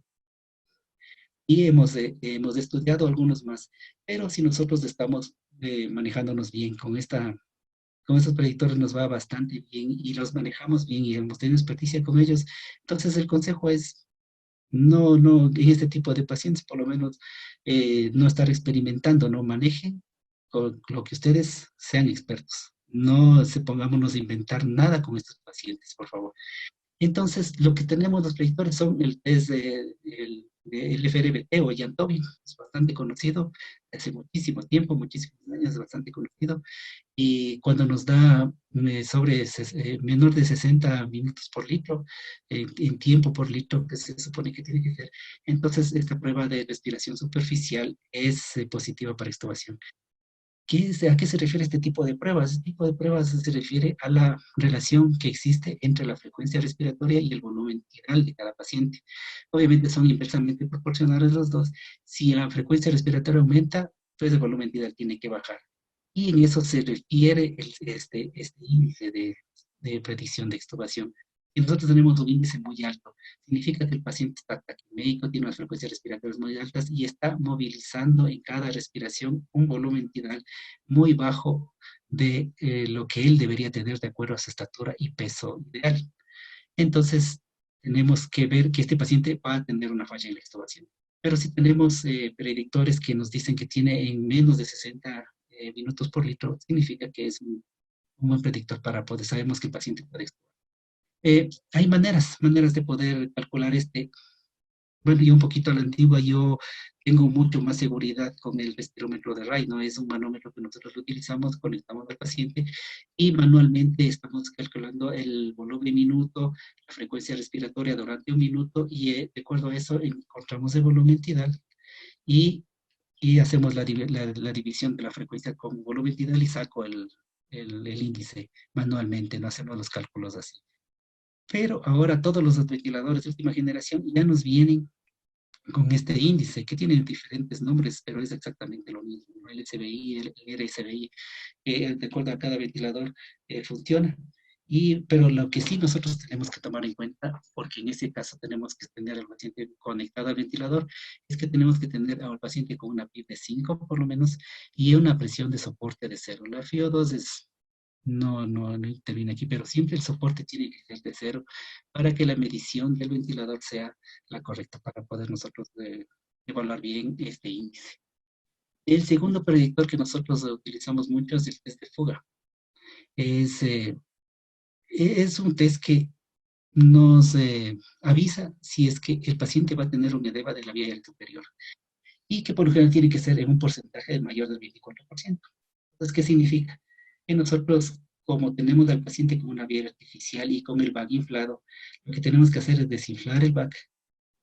y hemos estudiado algunos más, pero si nosotros estamos manejándonos bien con estos predictores nos va bastante bien y los manejamos bien y hemos tenido experticia con ellos, entonces el consejo es no, en este tipo de pacientes por lo menos no estar experimentando, no manejen con lo que ustedes sean expertos. No se pongámonos a inventar nada con estos pacientes, por favor. Entonces, lo que tenemos los predictores son el test el FRBT o Yantobin, es bastante conocido, hace muchísimo tiempo, muchísimos años, es bastante conocido, y cuando nos da menor de 60 minutos por litro, en tiempo por litro, que se supone que tiene que ser, entonces esta prueba de respiración superficial es positiva para extubación. ¿A qué se refiere este tipo de pruebas? Este tipo de pruebas se refiere a la relación que existe entre la frecuencia respiratoria y el volumen tidal de cada paciente. Obviamente son inversamente proporcionales los dos. Si la frecuencia respiratoria aumenta, pues el volumen tidal tiene que bajar. Y en eso se refiere este índice de predicción de extubación. Si nosotros tenemos un índice muy alto, significa que el paciente está taquimédico, tiene unas frecuencias respiratorias muy altas y está movilizando en cada respiración un volumen tidal muy bajo de lo que él debería tener de acuerdo a su estatura y peso ideal. Entonces, tenemos que ver que este paciente va a tener una falla en la extubación. Pero si tenemos predictores que nos dicen que tiene en menos de 60 minutos por litro, significa que es un buen predictor para poder, sabemos que el paciente puede extubar. Hay maneras de poder calcular bueno, yo un poquito a la antigua, yo tengo mucho más seguridad con el respirómetro de Ray, ¿no? Es un manómetro que nosotros lo utilizamos, conectamos al paciente y manualmente estamos calculando el volumen minuto, la frecuencia respiratoria durante un minuto y de acuerdo a eso encontramos el volumen tidal y hacemos la división de la frecuencia con volumen tidal y saco el índice manualmente, no hacemos los cálculos así. Pero ahora todos los ventiladores de última generación ya nos vienen con este índice, que tienen diferentes nombres, pero es exactamente lo mismo, ¿no? El SBI, el RSBI, de acuerdo a cada ventilador, funciona. Pero lo que sí nosotros tenemos que tomar en cuenta, porque en ese caso tenemos que tener al paciente conectado al ventilador, es que tenemos que tener al paciente con una PIB de 5 por lo menos y una presión de soporte de 0. La FiO2 no interviene aquí, pero siempre el soporte tiene que ser de 0 para que la medición del ventilador sea la correcta para poder nosotros evaluar bien este índice. El segundo predictor que nosotros utilizamos mucho es el test de fuga. Es un test que nos avisa si es que el paciente va a tener un edema de la vía aérea superior y que por lo general tiene que ser en un porcentaje mayor del 24%. Entonces, ¿qué significa? Que nosotros, como tenemos al paciente con una vía artificial y con el VAC inflado, lo que tenemos que hacer es desinflar el VAC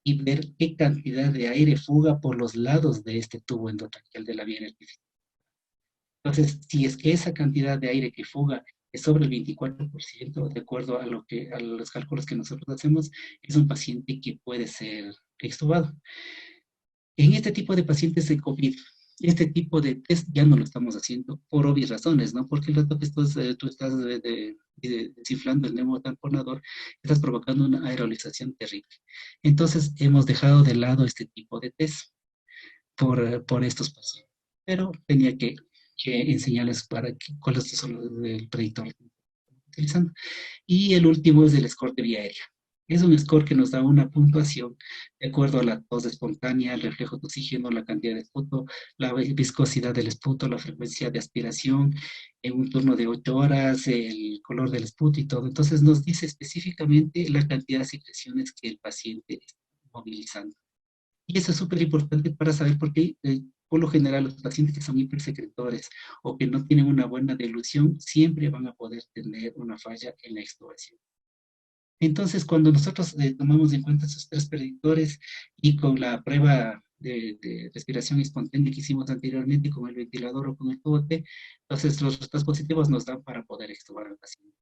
y ver qué cantidad de aire fuga por los lados de este tubo endotraqueal de la vía artificial. Entonces, si es que esa cantidad de aire que fuga es sobre el 24%, de acuerdo a los cálculos que nosotros hacemos, es un paciente que puede ser extubado. En este tipo de pacientes de COVID, este tipo de test ya no lo estamos haciendo por obvias razones, ¿no? Porque el rato que tú estás desinflando el neumotamponador, estás provocando una aerolización terrible. Entonces, hemos dejado de lado este tipo de test por estos pacientes. Pero tenía que enseñarles cuáles son los predictores que estamos utilizando. Y el último es el score de vía aérea. Es un score que nos da una puntuación de acuerdo a la tos espontánea, el reflejo de oxígeno, la cantidad de esputo, la viscosidad del esputo, la frecuencia de aspiración, en un turno de 8 horas, el color del esputo y todo. Entonces nos dice específicamente la cantidad de secreciones que el paciente está movilizando. Y eso es súper importante para saber por qué, por lo general, los pacientes que son hipersecretores o que no tienen una buena dilución, siempre van a poder tener una falla en la extubación. Entonces, cuando nosotros tomamos en cuenta esos 3 predictores y con la prueba de respiración espontánea que hicimos anteriormente con el ventilador o con el tubo T, entonces los resultados positivos nos dan para poder extubar al paciente.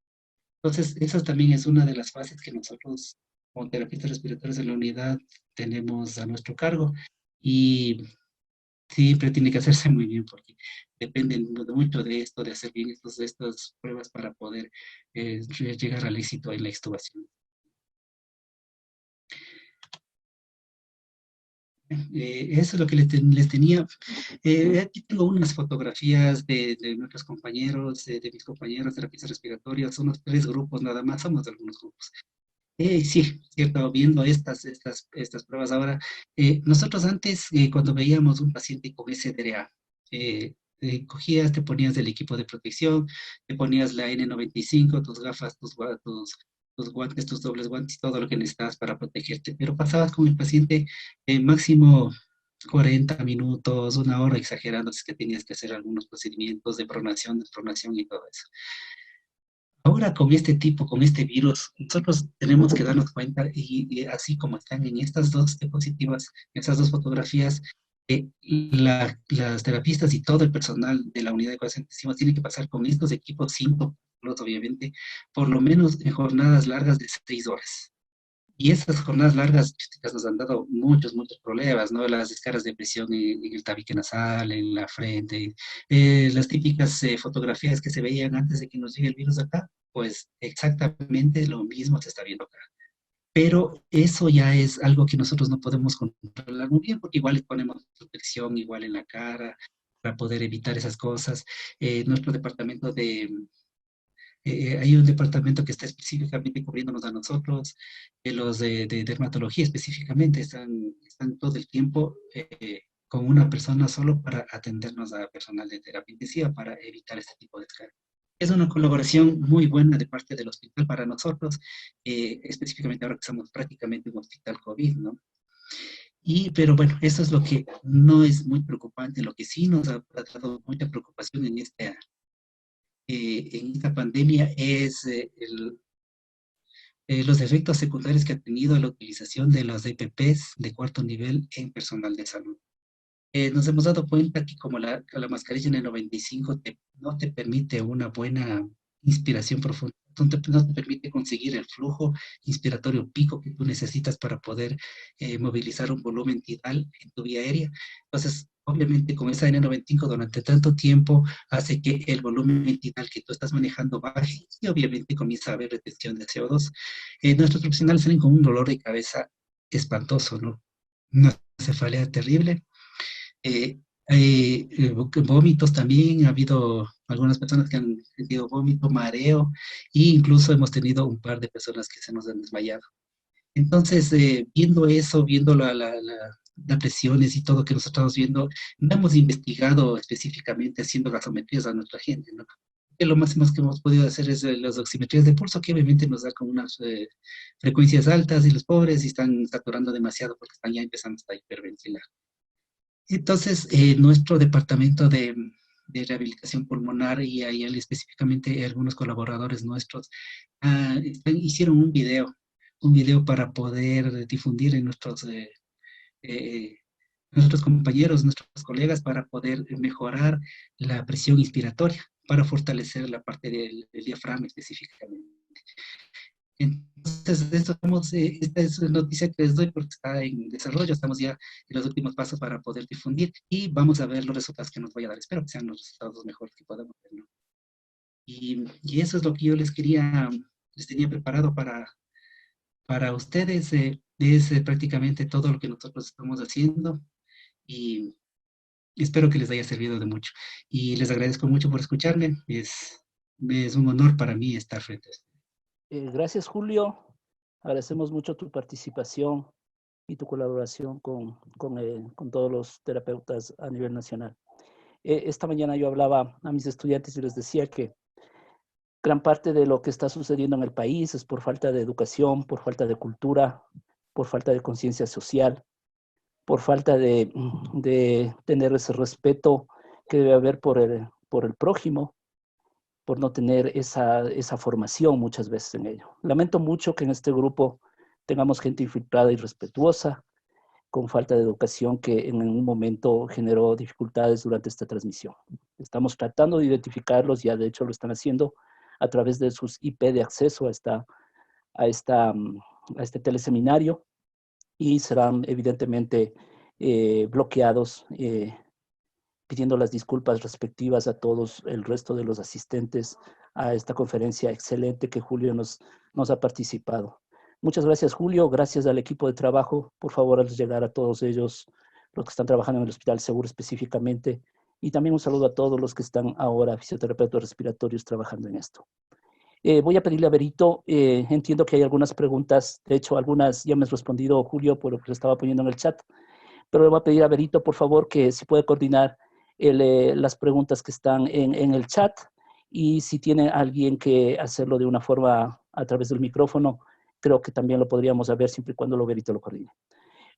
Entonces, esa también es una de las fases que nosotros, como terapeutas respiratorios de la unidad, tenemos a nuestro cargo y siempre tiene que hacerse muy bien porque depende mucho de esto, de hacer bien estas pruebas para poder llegar al éxito en la extubación. Eso es lo que les tenía. Aquí tengo unas fotografías de nuestros compañeros, de mis compañeros de terapias respiratorias, son unos 3 grupos nada más, somos de algunos grupos. Sí, cierto, viendo estas pruebas ahora, nosotros antes, cuando veíamos un paciente con SDRA, cogías, te ponías del equipo de protección, te ponías la N95, tus gafas, tus tus guantes, tus dobles guantes, todo lo que necesitabas para protegerte, pero pasabas con el paciente máximo 40 minutos, una hora, exagerando, si es que tenías que hacer algunos procedimientos de pronación, despronación y todo eso. Ahora con este tipo, con este virus, nosotros tenemos que darnos cuenta, y así como están en estas dos diapositivas, en esas dos fotografías, las terapistas y todo el personal de la unidad de cuidados intensivos tienen que pasar con estos equipos sin tocarlos, obviamente, por lo menos en jornadas largas de 6 horas. Y esas jornadas largas nos han dado muchos problemas, ¿no? Las descargas de presión en el tabique nasal, en la frente, las típicas fotografías que se veían antes de que nos llegue el virus acá, pues exactamente lo mismo se está viendo acá. Pero eso ya es algo que nosotros no podemos controlar muy bien, porque igual le ponemos protección igual en la cara para poder evitar esas cosas. Nuestro departamento hay un departamento que está específicamente cubriéndonos a nosotros, los de dermatología específicamente están todo el tiempo con una persona solo para atendernos a personal de terapia intensiva para evitar este tipo de descarga. Es una colaboración muy buena de parte del hospital para nosotros, específicamente ahora que somos prácticamente un hospital COVID, ¿no? Pero bueno, eso es lo que no es muy preocupante, lo que sí nos ha dado mucha preocupación en esta pandemia es los efectos secundarios que ha tenido la utilización de los EPPs de cuarto nivel en personal de salud. Nos hemos dado cuenta que como la mascarilla N95 no te permite una buena inspiración profunda, no te permite conseguir el flujo inspiratorio pico que tú necesitas para poder movilizar un volumen tidal en tu vía aérea. Entonces, obviamente con esa N95 durante tanto tiempo hace que el volumen tidal que tú estás manejando baje y obviamente comienza a haber retención de CO2. Nuestros profesionales salen con un dolor de cabeza espantoso, ¿no? Una cefalea terrible. Vómitos también, ha habido algunas personas que han sentido vómito, mareo, e incluso hemos tenido un par de personas que se nos han desmayado. Entonces, viendo eso, viendo las presiones y todo que nosotros estamos viendo, no hemos investigado específicamente haciendo gasometrías a nuestra gente, ¿no? Que lo máximo que hemos podido hacer es las oximetrías de pulso, que obviamente nos da con unas frecuencias altas y los pobres están saturando demasiado porque están ya empezando a hiperventilar. Entonces, nuestro departamento de rehabilitación pulmonar y ahí específicamente algunos colaboradores nuestros hicieron un video para poder difundir en nuestros compañeros, nuestros colegas, para poder mejorar la presión inspiratoria, para fortalecer la parte del diafragma específicamente. Entonces, esta es una noticia que les doy porque está en desarrollo, estamos ya en los últimos pasos para poder difundir y vamos a ver los resultados que nos vaya a dar. Espero que sean los resultados mejores que podamos ver, ¿no? Y eso es lo que yo les tenía preparado para ustedes. Es prácticamente todo lo que nosotros estamos haciendo y espero que les haya servido de mucho. Y les agradezco mucho por escucharme. Es un honor para mí estar frente a ustedes. Gracias, Julio. Agradecemos mucho tu participación y tu colaboración con todos los terapeutas a nivel nacional. Esta mañana yo hablaba a mis estudiantes y les decía que gran parte de lo que está sucediendo en el país es por falta de educación, por falta de cultura, por falta de conciencia social, por falta de tener ese respeto que debe haber por el prójimo, por no tener esa formación muchas veces en ello. Lamento mucho que en este grupo tengamos gente infiltrada y irrespetuosa, con falta de educación que en un momento generó dificultades durante esta transmisión. Estamos tratando de identificarlos, ya de hecho lo están haciendo a través de sus IP de acceso a este teleseminario y serán evidentemente bloqueados, pidiendo las disculpas respectivas a todos el resto de los asistentes a esta conferencia excelente que Julio nos ha participado. Muchas gracias, Julio. Gracias al equipo de trabajo. Por favor, al llegar a todos ellos, los que están trabajando en el Hospital Seguro específicamente. Y también un saludo a todos los que están ahora, fisioterapeutas respiratorios, trabajando en esto. Voy a pedirle a Berito, entiendo que hay algunas preguntas, de hecho, algunas ya me has respondido, Julio, por lo que le estaba poniendo en el chat, pero le voy a pedir a Berito, por favor, que si puede coordinar las preguntas que están en el chat y si tiene alguien que hacerlo de una forma a través del micrófono, creo que también lo podríamos ver siempre y cuando lo Verito lo coordine.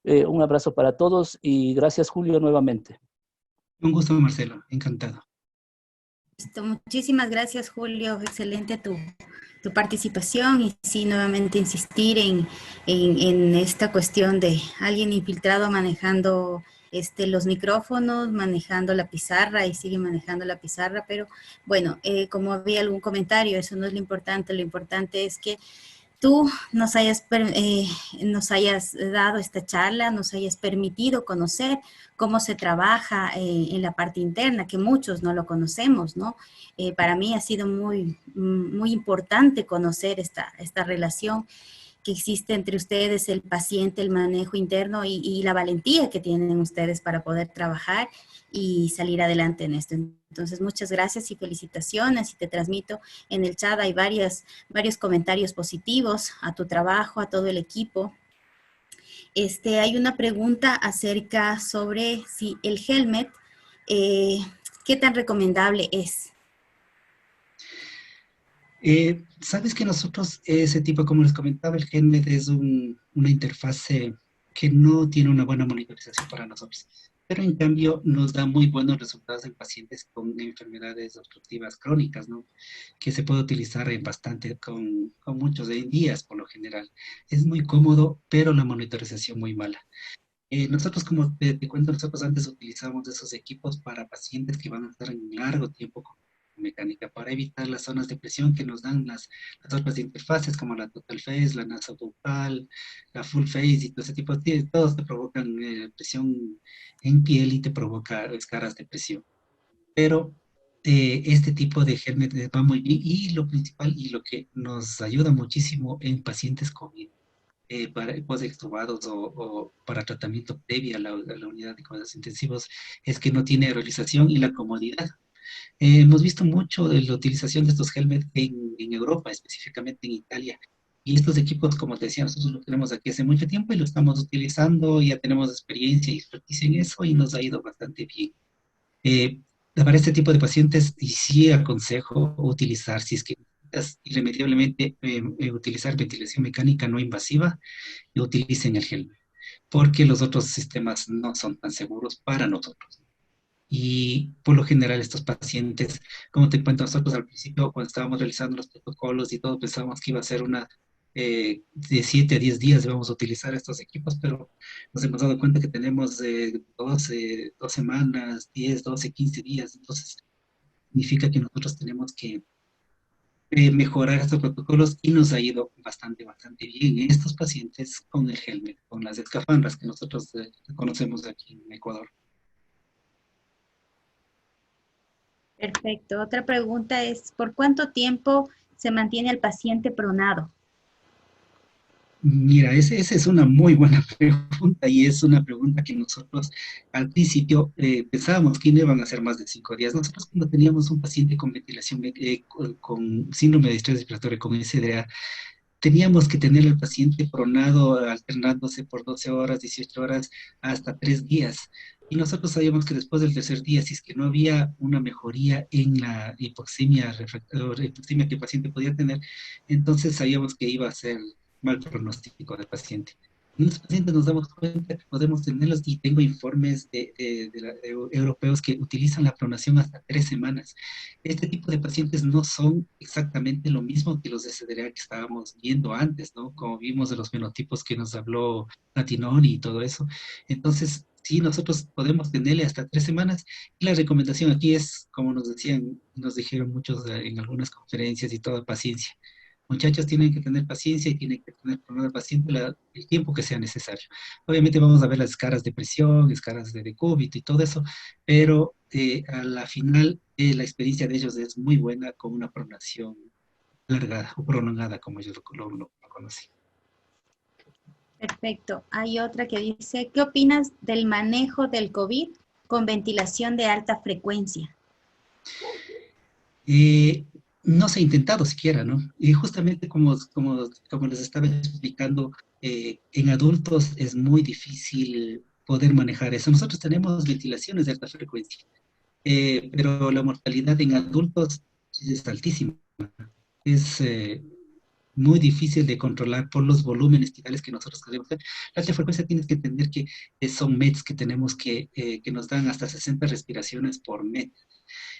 Un abrazo para todos y gracias, Julio, nuevamente. Un gusto, Marcelo. Encantado. Listo, muchísimas gracias, Julio. Excelente tu participación y sí, nuevamente insistir en esta cuestión de alguien infiltrado manejando los micrófonos, manejando la pizarra y sigue manejando la pizarra, pero bueno, como había algún comentario, eso no es lo importante es que tú nos hayas dado esta charla, nos hayas permitido conocer cómo se trabaja en la parte interna, que muchos no lo conocemos, ¿no? Para mí ha sido muy importante conocer esta relación que existe entre ustedes, el paciente, el manejo interno y la valentía que tienen ustedes para poder trabajar y salir adelante en esto. Entonces, muchas gracias y felicitaciones y te transmito en el chat, hay varios comentarios positivos a tu trabajo, a todo el equipo. Hay una pregunta acerca sobre si el helmet, ¿qué tan recomendable es? Sabes que nosotros, ese tipo, como les comentaba, el GenMed es una interfase que no tiene una buena monitorización para nosotros, pero en cambio nos da muy buenos resultados en pacientes con enfermedades obstructivas crónicas, ¿no? Que se puede utilizar en bastante, con muchos en días por lo general. Es muy cómodo, pero la monitorización muy mala. Nosotros, como te cuento, nosotros antes utilizamos esos equipos para pacientes que van a estar en largo tiempo con mecánica para evitar las zonas de presión que nos dan las otras interfaces como la total phase, la nasobucal, la full phase y todo ese tipo de todos te provocan presión en piel y te provoca escaras de presión. Pero este tipo de helmet va muy bien y lo principal y lo que nos ayuda muchísimo en pacientes COVID para post-extubados o para tratamiento previo a la unidad de cuidados intensivos es que no tiene aerolización y la comodidad. Hemos visto mucho de la utilización de estos helmets en Europa, específicamente en Italia. Y estos equipos, como te decía, nosotros los tenemos aquí hace mucho tiempo y lo estamos utilizando, ya tenemos experiencia y expertise en eso y nos ha ido bastante bien. Para este tipo de pacientes, y sí aconsejo utilizar, si es que necesitas irremediablemente utilizar ventilación mecánica no invasiva, utilicen el helmet, porque los otros sistemas no son tan seguros para nosotros. Y por lo general estos pacientes, como te cuento, nosotros al principio cuando estábamos realizando los protocolos y todo, pensábamos que iba a ser de 7 a 10 días vamos a utilizar estos equipos, pero nos hemos dado cuenta que tenemos 2 semanas, 10, 12, 15 días. Entonces significa que nosotros tenemos que mejorar estos protocolos y nos ha ido bastante bien en estos pacientes con el helmet, con las escafandras que nosotros conocemos aquí en Ecuador. Perfecto. Otra pregunta es, ¿por cuánto tiempo se mantiene el paciente pronado? Mira, esa es una muy buena pregunta y es una pregunta que nosotros al principio pensábamos que no iban a ser más de 5 días. Nosotros cuando teníamos un paciente con ventilación, con síndrome de distrés respiratorio, con SDA, teníamos que tener al paciente pronado, alternándose por 12 horas, 18 horas, hasta 3 días. Y nosotros sabíamos que después del tercer día, si es que no había una mejoría en la hipoxemia que el paciente podía tener, entonces sabíamos que iba a ser mal pronóstico del paciente. En los pacientes nos damos cuenta que podemos tenerlos y tengo informes europeos que utilizan la pronación hasta 3 semanas. Este tipo de pacientes no son exactamente lo mismo que los de SDA que estábamos viendo antes, ¿no? Como vimos de los fenotipos que nos habló Latinoni y todo eso. Entonces, sí, nosotros podemos tenerle hasta 3 semanas y la recomendación aquí es, como nos decían, nos dijeron muchos en algunas conferencias y toda paciencia. Muchachos, tienen que tener paciencia y tienen que tener con el paciente el tiempo que sea necesario. Obviamente vamos a ver las escalas de presión, escalas de decúbito y todo eso, pero a la final la experiencia de ellos es muy buena con una pronación alargada o prolongada, como ellos lo conocen. Perfecto. Hay otra que dice, ¿qué opinas del manejo del COVID con ventilación de alta frecuencia? No se ha intentado siquiera, ¿no? Y justamente como les estaba explicando, en adultos es muy difícil poder manejar eso. Nosotros tenemos ventilaciones de alta frecuencia, pero la mortalidad en adultos es altísima. Es muy difícil de controlar por los volúmenes totales que nosotros queremos hacer. La alta frecuencia tienes que entender que son METs que tenemos que nos dan hasta 60 respiraciones por MET.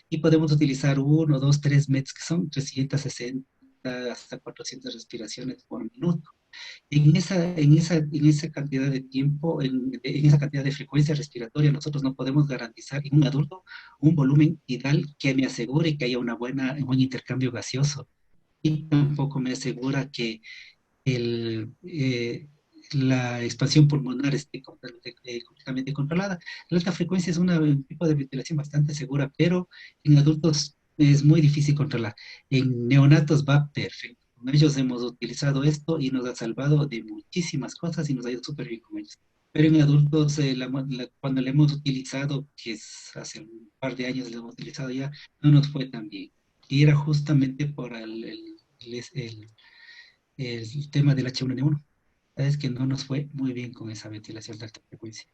Y podemos utilizar 1, 2, 3 METs que son 360 hasta 400 respiraciones por minuto. En esa cantidad de tiempo, en esa cantidad de frecuencia respiratoria, nosotros no podemos garantizar en un adulto un volumen ideal que me asegure que haya un buen intercambio gaseoso. Y tampoco me asegura que el, la expansión pulmonar esté completamente controlada. La alta frecuencia es un tipo de ventilación bastante segura, pero en adultos es muy difícil controlar. En neonatos va perfecto. Con ellos hemos utilizado esto y nos ha salvado de muchísimas cosas y nos ha ido súper bien con ellos. Pero en adultos, cuando le hemos utilizado, que es hace un par de años le hemos utilizado ya, no nos fue tan bien. Y era justamente por el tema del H1N1. Sabes que no nos fue muy bien con esa ventilación de alta frecuencia.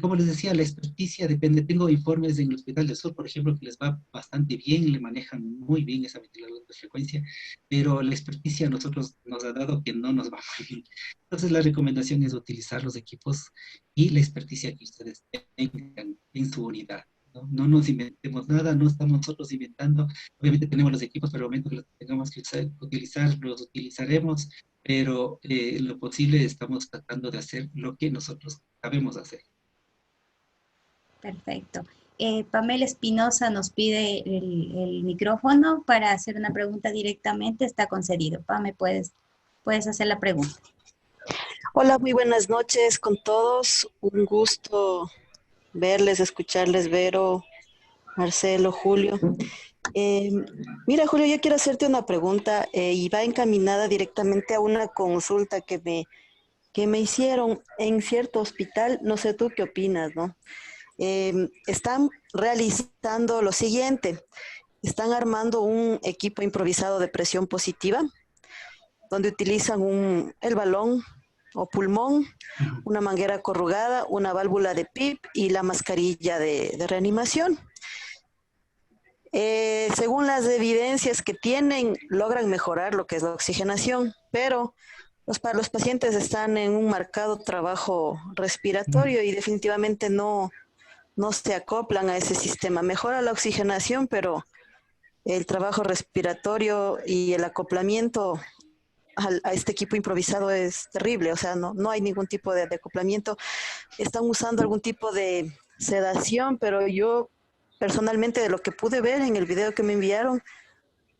Como les decía, la experticia depende. Tengo informes en el Hospital del Sur, por ejemplo, que les va bastante bien, le manejan muy bien esa ventilación de alta frecuencia, pero la experticia a nosotros nos ha dado que no nos va muy bien. Entonces, la recomendación es utilizar los equipos y la experticia que ustedes tengan en su unidad. ¿No? No nos inventemos nada, no estamos nosotros inventando. Obviamente tenemos los equipos, pero el momento que los tengamos que utilizar, los utilizaremos, pero en lo posible estamos tratando de hacer lo que nosotros sabemos hacer. Perfecto. Pamela Espinosa nos pide el micrófono para hacer una pregunta directamente. Está concedido. Pame, puedes hacer la pregunta. Hola, muy buenas noches con todos. Un gusto verles, escucharles, Vero, Marcelo, Julio. Mira, Julio, yo quiero hacerte una pregunta y va encaminada directamente a una consulta que me hicieron en cierto hospital. No sé tú qué opinas, ¿no? Están realizando lo siguiente. Están armando un equipo improvisado de presión positiva, donde utilizan el balón o pulmón, una manguera corrugada, una válvula de PIP y la mascarilla de reanimación. Según las evidencias que tienen, logran mejorar lo que es la oxigenación, pero los pacientes están en un marcado trabajo respiratorio y definitivamente no se acoplan a ese sistema. Mejora la oxigenación, pero el trabajo respiratorio y el acoplamiento a este equipo improvisado es terrible, o sea, no hay ningún tipo de acoplamiento. Están usando algún tipo de sedación, pero yo personalmente de lo que pude ver en el video que me enviaron,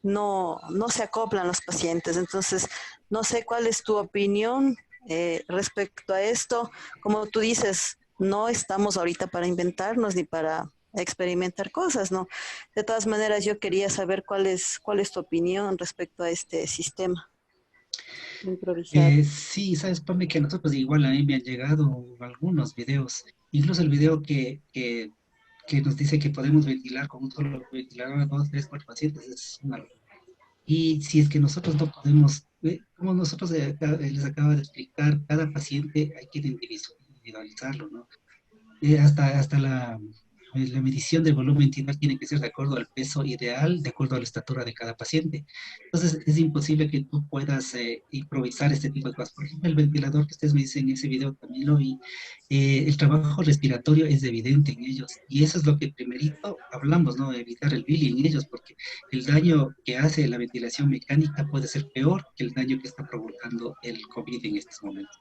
no se acoplan los pacientes. Entonces, no sé cuál es tu opinión respecto a esto. Como tú dices, no estamos ahorita para inventarnos ni para experimentar cosas, ¿no? De todas maneras, yo quería saber cuál es tu opinión respecto a este sistema improvisado. Sí, sabes, Pame, que a nosotros igual a mí me han llegado algunos videos, incluso el video que nos dice que podemos ventilar con un solo ventilador a 2, 3, 4 pacientes, es una locura. Y si es que nosotros no podemos, como nosotros les acaba de explicar, cada paciente hay que individualizarlo, ¿no? Hasta la medición del volumen intestinal tiene que ser de acuerdo al peso ideal, de acuerdo a la estatura de cada paciente. Entonces, es imposible que tú puedas improvisar este tipo de cosas. Por ejemplo, el ventilador que ustedes me dicen en ese video también lo vi. El trabajo respiratorio es evidente en ellos. Y eso es lo que primerito hablamos, ¿no? Evitar el billy en ellos, porque el daño que hace la ventilación mecánica puede ser peor que el daño que está provocando el COVID en estos momentos.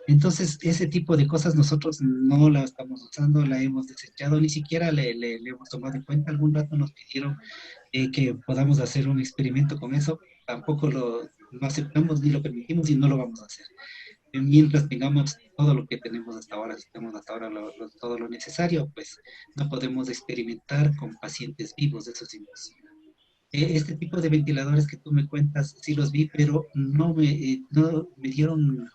Entonces, ese tipo de cosas nosotros no la estamos usando, la hemos desechado, ni siquiera le hemos tomado en cuenta. Algún rato nos pidieron que podamos hacer un experimento con eso, tampoco lo aceptamos ni lo permitimos y no lo vamos a hacer. Mientras tengamos todo lo que tenemos hasta ahora, si tenemos hasta ahora todo lo necesario, pues no podemos experimentar con pacientes vivos, eso es imposible. Este tipo de ventiladores que tú me cuentas, sí los vi, pero no me dieron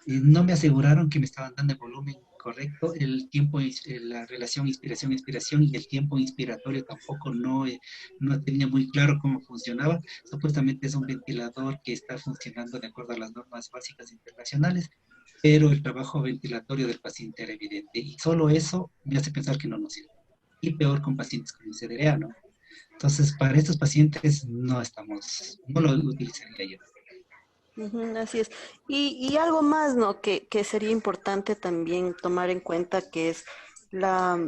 no me aseguraron que me estaban dando el volumen correcto, el tiempo, la relación inspiración-expiración y el tiempo inspiratorio tampoco no tenía muy claro cómo funcionaba. Supuestamente es un ventilador que está funcionando de acuerdo a las normas básicas internacionales, pero el trabajo ventilatorio del paciente era evidente y solo eso me hace pensar que no nos sirve. Y peor con pacientes con CDA, ¿no? Entonces, para estos pacientes no lo utilizaría yo. Ujú, así es. Y algo más, ¿no? Que sería importante también tomar en cuenta que es la,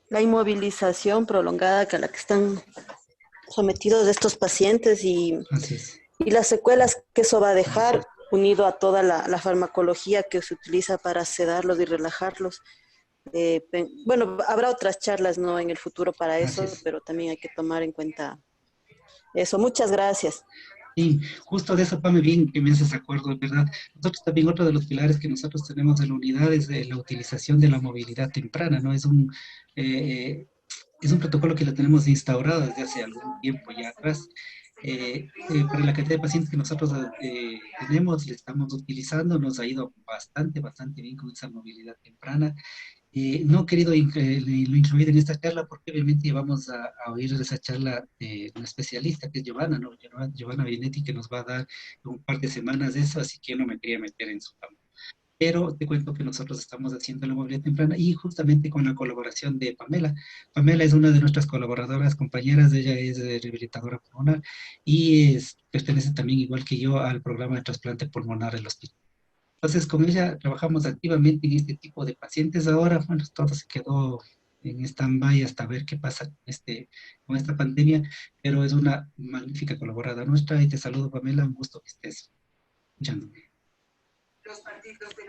la inmovilización prolongada a la que están sometidos estos pacientes Así es, y las secuelas que eso va a dejar unido a toda la farmacología que se utiliza para sedarlos y relajarlos. Bueno, habrá otras charlas, ¿no? En el futuro para así eso, es. pero también hay que tomar en cuenta eso. Muchas gracias. Y justo de eso, Pame, bien que me haces acuerdo, ¿verdad? Nosotros también otro de los pilares que nosotros tenemos en la unidad es la utilización de la movilidad temprana, ¿no? Eh, es un protocolo que lo tenemos instaurado desde hace algún tiempo ya atrás. Para la cantidad de pacientes que nosotros tenemos, le estamos utilizando, nos ha ido bastante bien con esa movilidad temprana. No he querido lo incluir en esta charla porque obviamente vamos a oír esa charla de una especialista que es Giovanna, ¿no? Giovanna Binetti, que nos va a dar un par de semanas de eso, así que yo no me quería meter en su campo. Pero te cuento que nosotros estamos haciendo la movilidad temprana y justamente con la colaboración de Pamela. Pamela es una de nuestras colaboradoras, compañeras, ella es rehabilitadora pulmonar y pertenece también, igual que yo, al programa de trasplante pulmonar del hospital. Entonces, con ella trabajamos activamente en este tipo de pacientes. Ahora, bueno, todo se quedó en stand-by hasta ver qué pasa con esta pandemia, pero es una magnífica colaboradora nuestra y te saludo, Pamela, un gusto que estés escuchándome.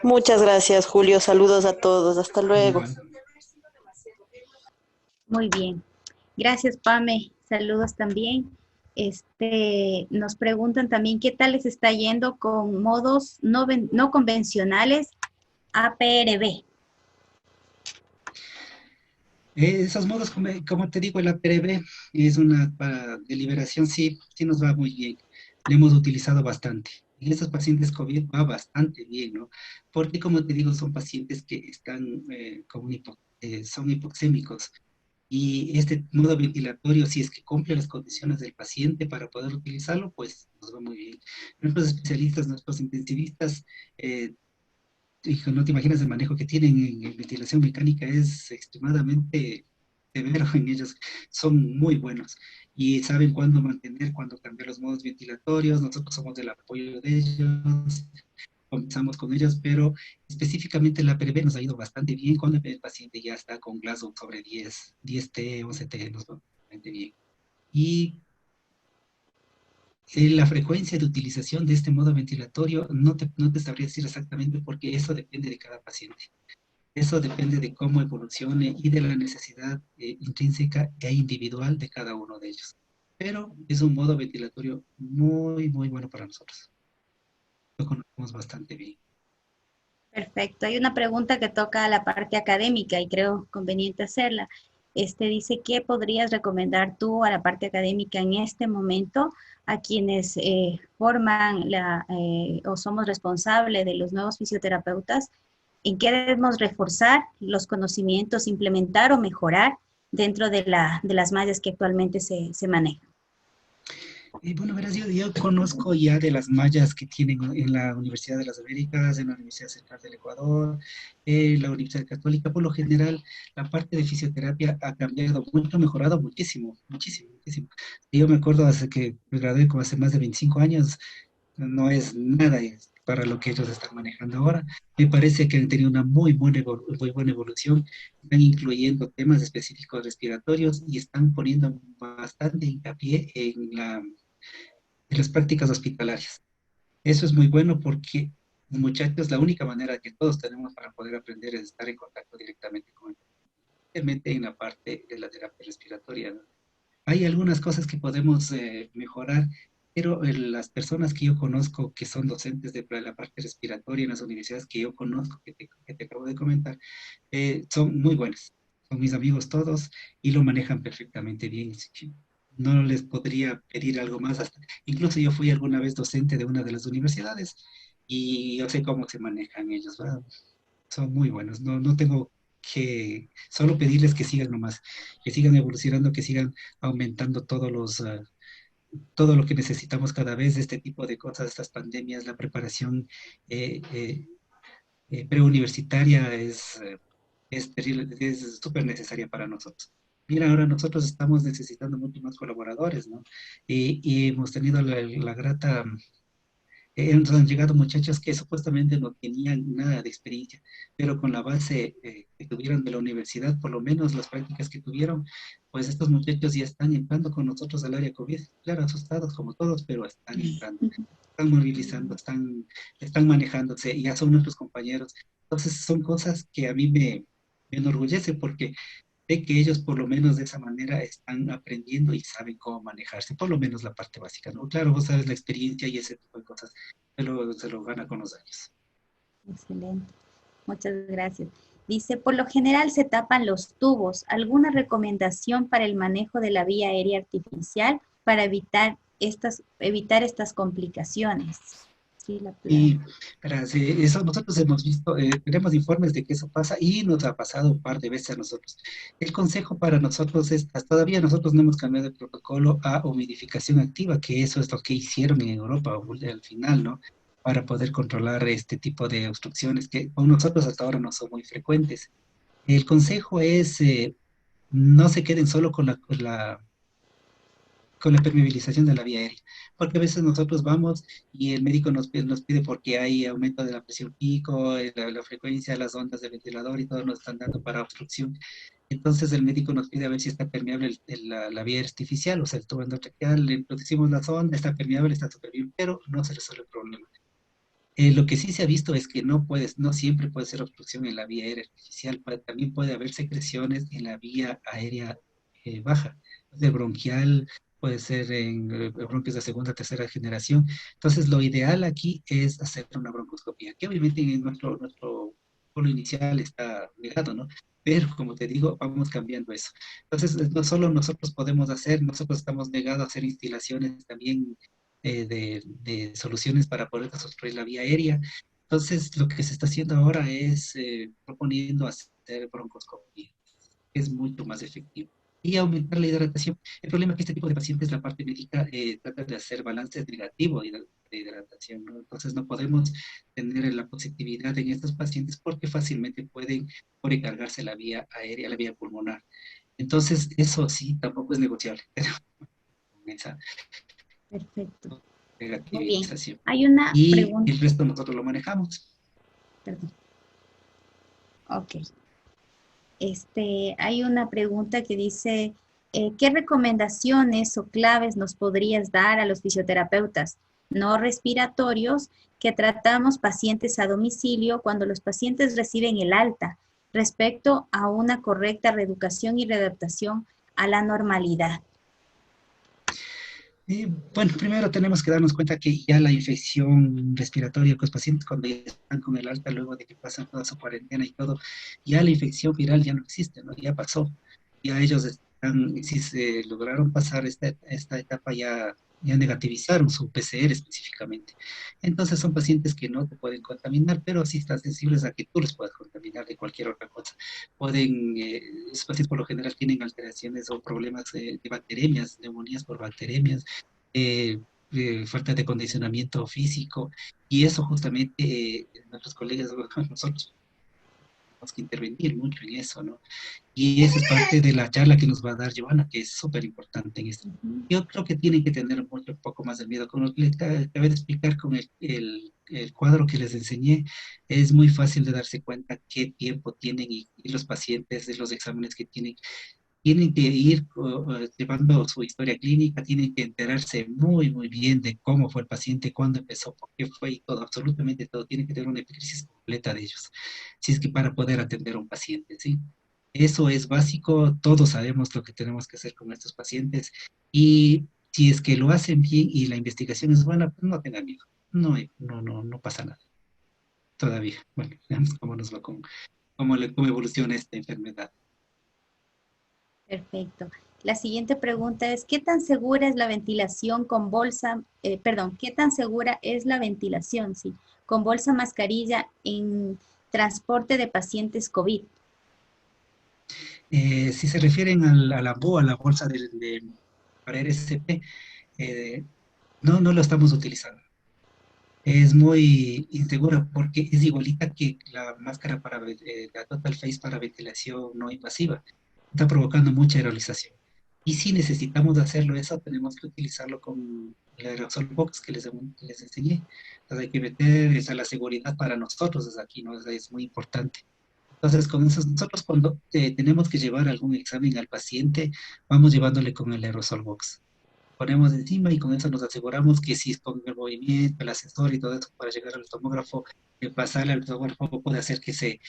Muchas gracias, Julio. Saludos a todos. Hasta luego. Igual. Muy bien. Gracias, Pame. Saludos también. Nos preguntan también qué tal les está yendo con modos no convencionales APRB. Esos modos, como te digo, el APRB es una deliberación, sí nos va muy bien. Le hemos utilizado bastante. En estos pacientes COVID va bastante bien, ¿no? Porque, como te digo, son pacientes que están son hipoxémicos. Y este modo ventilatorio, si es que cumple las condiciones del paciente para poder utilizarlo, pues nos va muy bien. Nuestros especialistas, nuestros intensivistas, hijo, no te imaginas el manejo que tienen en ventilación mecánica, es extremadamente severo en ellos, son muy buenos y saben cuándo mantener, cuándo cambiar los modos ventilatorios, nosotros somos del apoyo de ellos, comenzamos con ellos, pero específicamente la PRV nos ha ido bastante bien cuando el paciente ya está con Glasgow sobre 10T, 11T, nos va bastante bien. Y la frecuencia de utilización de este modo ventilatorio no te sabría decir exactamente porque eso depende de cada paciente. Eso depende de cómo evolucione y de la necesidad intrínseca e individual de cada uno de ellos. Pero es un modo ventilatorio muy bueno para nosotros. Lo conocemos bastante bien. Perfecto. Hay una pregunta que toca a la parte académica y creo conveniente hacerla. Dice, ¿qué podrías recomendar tú a la parte académica en este momento a quienes forman o somos responsables de los nuevos fisioterapeutas? ¿En qué debemos reforzar los conocimientos, implementar o mejorar dentro de las mallas que actualmente se manejan? Bueno, verás, yo conozco ya de las mallas que tienen en la Universidad de las Américas, en la Universidad Central del Ecuador, la Universidad Católica. Por lo general, la parte de fisioterapia ha cambiado mucho, ha mejorado muchísimo. Yo me acuerdo hace que me gradué como hace más de 25 años, no es nada para lo que ellos están manejando ahora. Me parece que han tenido una muy buena evolución, están incluyendo temas específicos respiratorios y están poniendo bastante hincapié en las prácticas hospitalarias. Eso es muy bueno porque, muchachos, la única manera que todos tenemos para poder aprender es estar en contacto directamente con el paciente, especialmente en la parte de la terapia respiratoria, ¿no? Hay algunas cosas que podemos mejorar, pero las personas que yo conozco que son docentes de la parte respiratoria en las universidades que yo conozco, que te acabo de comentar, son muy buenas. Son mis amigos todos y lo manejan perfectamente bien. Así que no les podría pedir algo más. Incluso yo fui alguna vez docente de una de las universidades y yo sé cómo se manejan ellos, ¿verdad? Son muy buenos. No tengo que solo pedirles que sigan nomás, que sigan evolucionando, que sigan aumentando todo lo que necesitamos cada vez de este tipo de cosas, estas pandemias, la preparación eh, eh, preuniversitaria es terrible, es súper necesaria para nosotros. Mira, ahora nosotros estamos necesitando mucho más colaboradores, ¿no? Y hemos tenido la grata nos han llegado muchachos que supuestamente no tenían nada de experiencia, pero con la base que tuvieron de la universidad, por lo menos las prácticas que tuvieron, pues estos muchachos ya están entrando con nosotros al área COVID. Claro, asustados como todos, pero están entrando, están movilizando, están manejándose, ya son nuestros compañeros. Entonces son cosas que a mí me enorgullece porque de que ellos por lo menos de esa manera están aprendiendo y saben cómo manejarse, por lo menos la parte básica, ¿no? Claro, vos sabes la experiencia y ese tipo de cosas, se lo gana con los años. Excelente. Muchas gracias. Dice, por lo general se tapan los tubos. ¿Alguna recomendación para el manejo de la vía aérea artificial para evitar estas complicaciones? Sí, Y eso nosotros hemos visto, tenemos informes de que eso pasa y nos ha pasado un par de veces a nosotros. El consejo para nosotros es, hasta todavía nosotros no hemos cambiado el protocolo a humidificación activa, que eso es lo que hicieron en Europa al final, ¿no? Para poder controlar este tipo de obstrucciones que con nosotros hasta ahora no son muy frecuentes. El consejo es, no se queden solo con la permeabilización de la vía aérea, porque a veces nosotros vamos y el médico nos pide porque hay aumento de la presión pico, la frecuencia, las ondas de ventilador y todo nos están dando para obstrucción. Entonces el médico nos pide a ver si está permeable la vía artificial, o sea, el tubo endotraqueal, le introducimos la sonda, está permeable, está súper bien, pero no se resuelve el problema. Lo que sí se ha visto es que no siempre puede ser obstrucción en la vía aérea artificial, también puede haber secreciones en la vía aérea baja, de bronquial, puede ser en bronquios de segunda, tercera generación. Entonces, lo ideal aquí es hacer una broncoscopía, que obviamente en nuestro polo inicial está negado, ¿no? Pero, como te digo, vamos cambiando eso. Entonces, no solo nosotros podemos hacer, nosotros estamos negados a hacer instalaciones también de soluciones para poder construir la vía aérea. Entonces, lo que se está haciendo ahora es proponiendo hacer broncoscopía, que es mucho más efectivo. Y aumentar la hidratación. El problema es que este tipo de pacientes, la parte médica trata de hacer balances negativos de hidratación, ¿no? Entonces, no podemos tener la positividad en estos pacientes porque fácilmente pueden sobrecargarse la vía aérea, la vía pulmonar. Entonces, eso sí, tampoco es negociable. Esa perfecto. Muy bien. negativización. Hay una Y pregunta. el resto nosotros lo manejamos. Perdón. Ok. Hay una pregunta que dice, ¿qué recomendaciones o claves nos podrías dar a los fisioterapeutas no respiratorios que tratamos pacientes a domicilio cuando los pacientes reciben el alta respecto a una correcta reeducación y readaptación a la normalidad? Bueno, primero tenemos que darnos cuenta que ya la infección respiratoria con los pacientes cuando ya están con el alta, luego de que pasan toda su cuarentena y todo, ya la infección viral ya no existe, ¿no? Ya pasó. Ya ellos están, si se lograron pasar esta etapa, ya negativizaron su PCR específicamente. Entonces son pacientes que no te pueden contaminar, pero sí están sensibles a que tú los puedas contaminar de cualquier otra cosa. Esos pacientes por lo general tienen alteraciones o problemas de bacteremias, neumonías por bacteremias, eh, falta de condicionamiento físico, y eso justamente nuestros colegas, nosotros tenemos que intervenir mucho en eso, ¿no? Y esa es parte de la charla que nos va a dar Giovanna, que es súper importante en esto. Yo creo que tienen que tener un poco más de miedo. Como les acabé de explicar con el cuadro que les enseñé, es muy fácil de darse cuenta qué tiempo tienen y los pacientes de los exámenes que tienen que ir llevando su historia clínica, tienen que enterarse muy, muy bien de cómo fue el paciente, cuándo empezó, por qué fue y todo, absolutamente todo. Tienen que tener una crisis completa de ellos, si es que para poder atender a un paciente, ¿sí? Eso es básico, todos sabemos lo que tenemos que hacer con estos pacientes y si es que lo hacen bien y la investigación es buena, pues no tengan miedo, no pasa nada todavía. Bueno, veamos cómo nos va cómo evoluciona esta enfermedad. Perfecto. La siguiente pregunta es, ¿qué tan segura es la ventilación con bolsa, qué tan segura es la ventilación, sí, con bolsa mascarilla en transporte de pacientes COVID? Si se refieren a la BO, a la bolsa para RSP, no lo estamos utilizando. Es muy insegura porque es igualita que la máscara la Total Face para ventilación no invasiva. está provocando mucha aerolización. Y si necesitamos hacerlo eso, tenemos que utilizarlo con el aerosol box que les enseñé. Entonces hay que meter esa la seguridad para nosotros desde aquí, ¿no? Es muy importante. Entonces, con eso, nosotros cuando tenemos que llevar algún examen al paciente, vamos llevándole con el aerosol box. Ponemos encima y con eso nos aseguramos que si con el movimiento, el ascensor y todo eso para llegar al tomógrafo, pasarle al tomógrafo puede hacer que se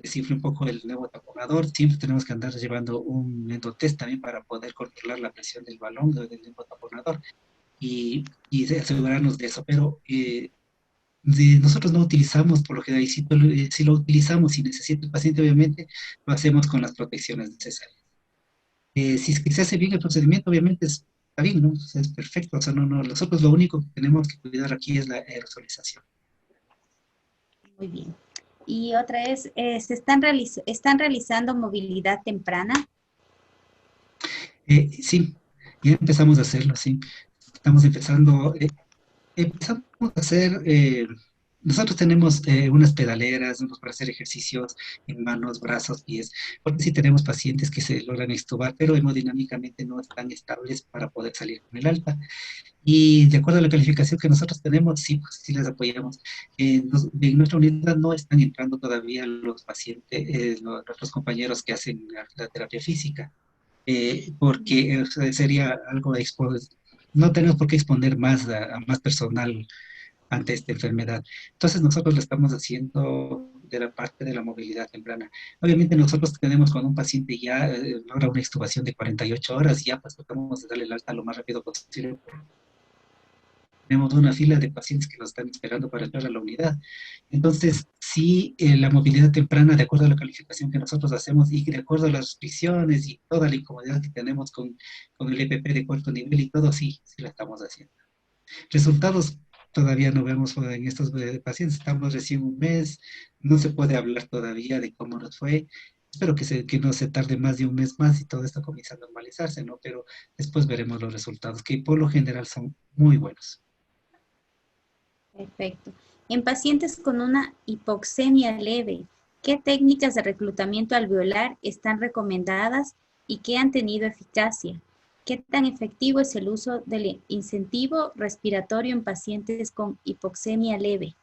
desinfle un poco el nuevo taponador. Siempre tenemos que andar llevando un endotest también para poder controlar la presión del balón, del nuevo taponador y asegurarnos de eso. Pero nosotros no utilizamos, por lo general, y si lo utilizamos, si necesita el paciente, obviamente, lo hacemos con las protecciones necesarias. Si es que se hace bien el procedimiento, obviamente está bien, ¿no? O sea, es perfecto. O sea, nosotros lo único que tenemos que cuidar aquí es la aerosolización. Muy bien. Y otra es, ¿están realizando movilidad temprana? Sí, ya empezamos a hacerlo, sí. Estamos empezamos a hacer, nosotros tenemos unas pedaleras para hacer ejercicios en manos, brazos, pies, porque sí tenemos pacientes que se logran extubar, pero hemodinámicamente no están estables para poder salir con el alta. Y de acuerdo a la calificación que nosotros tenemos, sí, pues sí les apoyamos. En nuestra unidad no están entrando todavía los pacientes, nuestros compañeros que hacen la terapia física, porque sería algo no tenemos por qué exponer más a más personal ante esta enfermedad. Entonces nosotros lo estamos haciendo de la parte de la movilidad temprana. Obviamente nosotros tenemos cuando un paciente ya logra una extubación de 48 horas, ya pues tratamos de darle el alta lo más rápido posible. Tenemos una fila de pacientes que nos están esperando para entrar a la unidad. Entonces, sí, la movilidad temprana, de acuerdo a la calificación que nosotros hacemos y de acuerdo a las restricciones y toda la incomodidad que tenemos con el EPP de cuarto nivel y todo, sí, sí la estamos haciendo. Resultados todavía no vemos en estos pacientes, estamos recién un mes, no se puede hablar todavía de cómo nos fue. Espero que no se tarde más de un mes más y todo esto comienza a normalizarse, ¿no? Pero después veremos los resultados, que por lo general son muy buenos. Perfecto. En pacientes con una hipoxemia leve, ¿qué técnicas de reclutamiento alveolar están recomendadas y qué han tenido eficacia? ¿Qué tan efectivo es el uso del incentivo respiratorio en pacientes con hipoxemia leve?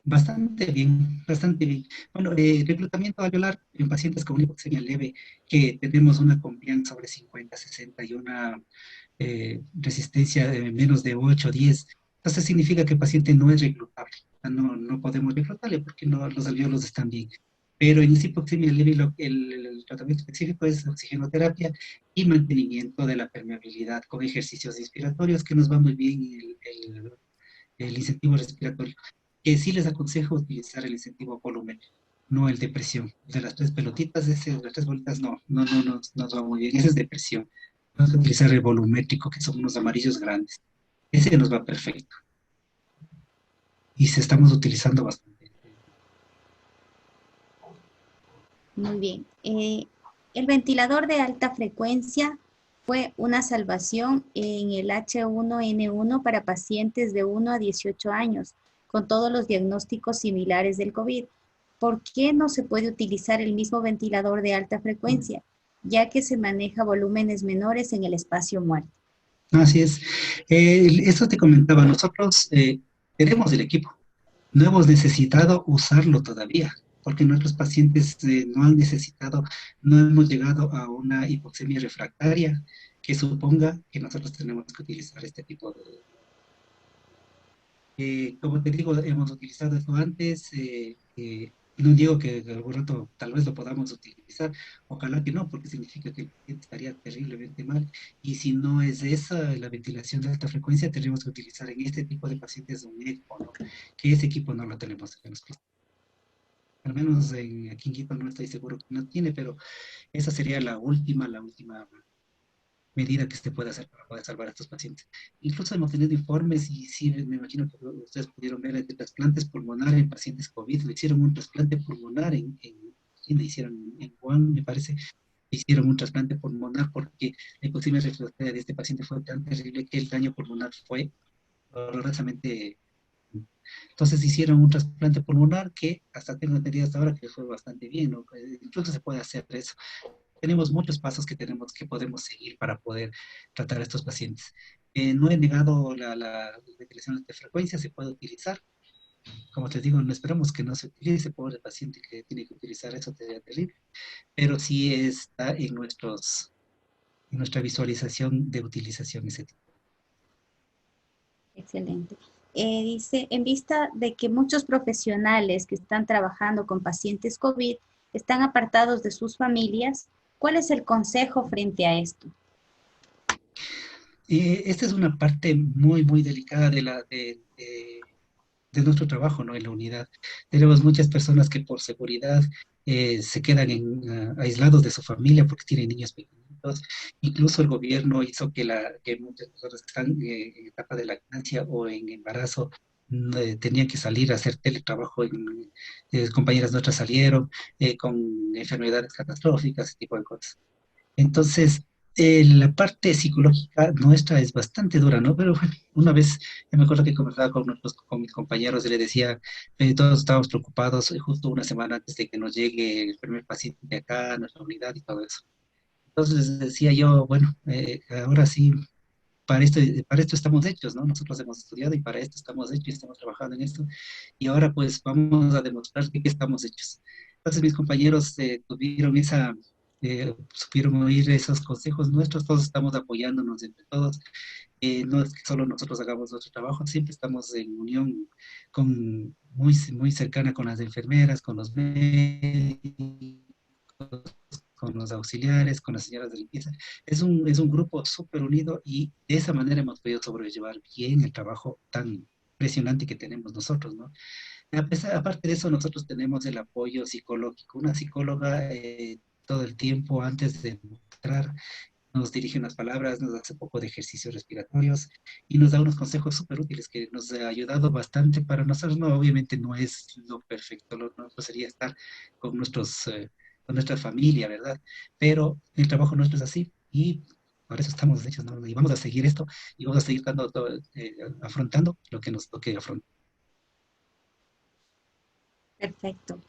Bastante bien, bastante bien. Bueno, reclutamiento alveolar en pacientes con hipoxemia leve, que tenemos una confianza sobre 50, 60 y una resistencia de menos de 8, 10. Entonces significa que el paciente no es reclutable. O sea, no podemos reclutarle porque los alveolos están bien. Pero en esa hipoxemia leve el tratamiento específico es oxigenoterapia y mantenimiento de la permeabilidad con ejercicios inspiratorios que nos va muy bien el incentivo respiratorio. Que sí les aconsejo utilizar el incentivo volumen, no el de presión. De las tres pelotitas, las tres bolitas, no nos va muy bien. Ese es de presión. Vamos a utilizar el volumétrico, que son unos amarillos grandes. Ese nos va perfecto. Y se estamos utilizando bastante. Muy bien. El ventilador de alta frecuencia fue una salvación en el H1N1 para pacientes de 1 a 18 años, con todos los diagnósticos similares del COVID. ¿Por qué no se puede utilizar el mismo ventilador de alta frecuencia, ya que se maneja volúmenes menores en el espacio muerto? Así es. Eso te comentaba, nosotros tenemos el equipo. No hemos necesitado usarlo todavía, porque nuestros pacientes no han necesitado, no hemos llegado a una hipoxemia refractaria que suponga que nosotros tenemos que utilizar este tipo de... como te digo, hemos utilizado esto antes, no digo que algún rato tal vez lo podamos utilizar, ojalá que no, porque significa que el paciente estaría terriblemente mal, y si no es esa la ventilación de alta frecuencia, tenemos que utilizar en este tipo de pacientes un ECMO, ¿no? Que ese equipo no lo tenemos en los hospitales. Al menos aquí en Quito no estoy seguro que no tiene, pero esa sería la última medida que se puede hacer para poder salvar a estos pacientes. Incluso hemos tenido informes y sí, me imagino que ustedes pudieron ver de trasplantes pulmonares en pacientes COVID. Le hicieron un trasplante pulmonar en China, hicieron en Wuhan, me parece, hicieron un trasplante pulmonar porque la hipoxemia refractaria de este paciente fue tan terrible que el daño pulmonar fue horrorosamente Entonces hicieron un trasplante pulmonar que hasta tengo entendido hasta ahora que fue bastante bien, ¿no? Incluso se puede hacer eso. Tenemos muchos pasos que tenemos que podemos seguir para poder tratar a estos pacientes. No he negado la ventilación de frecuencia, se puede utilizar. Como te digo, no esperamos que no se utilice, pobre paciente que tiene que utilizar eso, sería terrible, pero sí está en nuestra visualización de utilización ese tipo. Excelente. Dice, en vista de que muchos profesionales que están trabajando con pacientes COVID están apartados de sus familias, ¿cuál es el consejo frente a esto? Esta es una parte muy, muy delicada de nuestro trabajo, ¿no? En la unidad. Tenemos muchas personas que por seguridad se quedan aislados de su familia porque tienen niños pequeñitos. Incluso el gobierno hizo que muchas personas que están en etapa de lactancia o en embarazo tenían que salir a hacer teletrabajo. Compañeras nuestras salieron con enfermedades catastróficas, ese tipo de cosas. Entonces, la parte psicológica nuestra es bastante dura, ¿no? Pero bueno, una vez, yo me acuerdo que conversaba con mis compañeros y le decía, todos estábamos preocupados justo una semana antes de que nos llegue el primer paciente acá a nuestra unidad y todo eso. Entonces les decía yo, bueno, ahora sí, para esto estamos hechos, ¿no? Nosotros hemos estudiado y para esto estamos hechos y estamos trabajando en esto. Y ahora pues vamos a demostrar que estamos hechos. Entonces mis compañeros tuvieron supieron oír esos consejos nuestros, todos estamos apoyándonos entre todos. No es que solo nosotros hagamos nuestro trabajo, siempre estamos en unión muy cercana con las enfermeras, con los médicos, con los auxiliares, con las señoras de limpieza. Es un grupo súper unido y de esa manera hemos podido sobrellevar bien el trabajo tan impresionante que tenemos nosotros, ¿no? Aparte de eso, nosotros tenemos el apoyo psicológico. Una psicóloga todo el tiempo antes de entrar nos dirige unas palabras, nos hace un poco de ejercicios respiratorios y nos da unos consejos súper útiles que nos ha ayudado bastante para nosotros. No, obviamente no es lo perfecto, lo nuestro sería estar con con nuestra familia, ¿verdad? Pero el trabajo nuestro es así y por eso estamos hechos, ¿no? Y vamos a seguir esto y vamos a seguir afrontando lo que nos toque afrontar. Perfecto.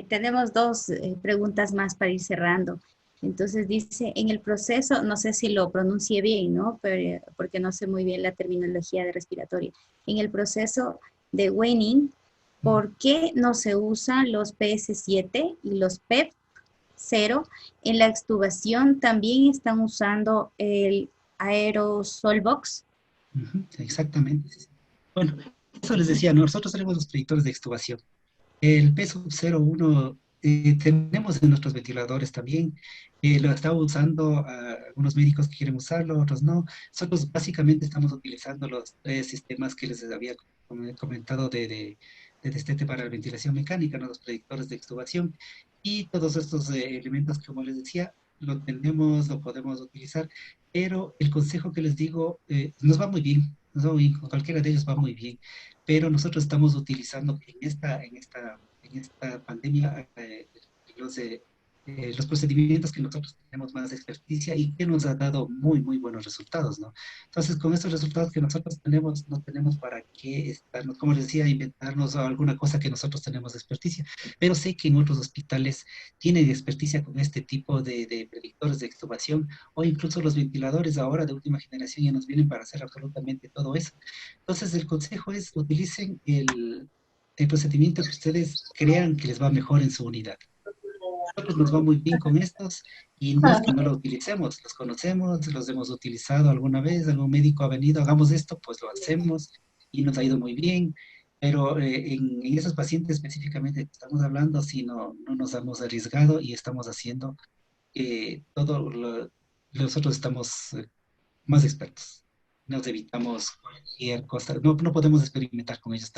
Tenemos dos preguntas más para ir cerrando. Entonces dice, en el proceso, no sé si lo pronuncie bien, ¿no? Pero, porque no sé muy bien la terminología de respiratoria. En el proceso de weaning, ¿por qué no se usan los PS7 y los PEP0? En la extubación también están usando el aerosol box. Exactamente. Sí, sí. Bueno, eso les decía, nosotros tenemos los predictores de extubación. El P01 tenemos en nuestros ventiladores también. Lo está usando algunos médicos que quieren usarlo, otros no. Nosotros básicamente estamos utilizando los tres sistemas que les había comentado de destete para la ventilación mecánica, ¿no? Los predictores de extubación. Y todos estos elementos, como les decía, lo tenemos, lo podemos utilizar. Pero el consejo que les digo nos va muy bien. Nos va muy bien, con cualquiera de ellos va muy bien, pero nosotros estamos utilizando en esta pandemia los procedimientos que nosotros tenemos más experticia y que nos ha dado muy, muy buenos resultados, ¿no? Entonces, con estos resultados que nosotros tenemos, no tenemos para qué estarnos, como les decía, inventarnos alguna cosa que nosotros tenemos experticia, pero sé que en otros hospitales tienen experticia con este tipo de predictores de extubación o incluso los ventiladores ahora de última generación ya nos vienen para hacer absolutamente todo eso. Entonces, el consejo es utilicen el procedimiento que ustedes crean que les va mejor en su unidad. Nosotros nos va muy bien con estos y no es que no lo utilicemos, los conocemos, los hemos utilizado alguna vez, algún médico ha venido, hagamos esto, pues lo hacemos y nos ha ido muy bien, pero en esos pacientes específicamente que estamos hablando, sí, no nos hemos arriesgado y estamos haciendo todo nosotros estamos más expertos. Nos evitamos cualquier cosa. No podemos experimentar con ellos.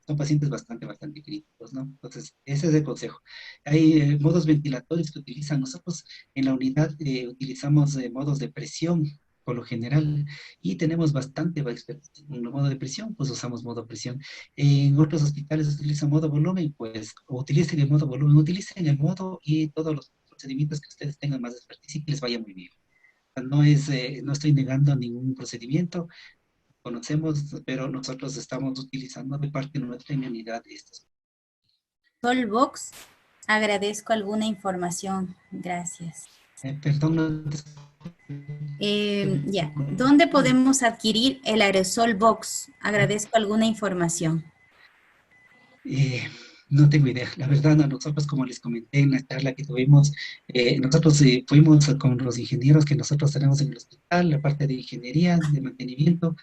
Son pacientes bastante críticos, ¿no? Entonces, ese es el consejo. Hay modos ventilatorios que utilizan. Nosotros en la unidad utilizamos modos de presión por lo general y tenemos bastante expertise. En el modo de presión, pues usamos modo presión. En otros hospitales utilizan modo volumen, pues o utilicen el modo volumen, utilicen el modo y todos los procedimientos que ustedes tengan más expertise y que les vaya muy bien. No estoy negando ningún procedimiento, conocemos, pero nosotros estamos utilizando de parte nuestra inmunidad de estos. Solbox, agradezco alguna información. Gracias. Perdón, no Ya. ¿Dónde podemos adquirir el aerosol box? Agradezco alguna información. no tengo idea. La verdad, a nosotros, como les comenté en la charla que tuvimos, nosotros fuimos con los ingenieros que nosotros tenemos en el hospital, la parte de ingeniería, de mantenimiento,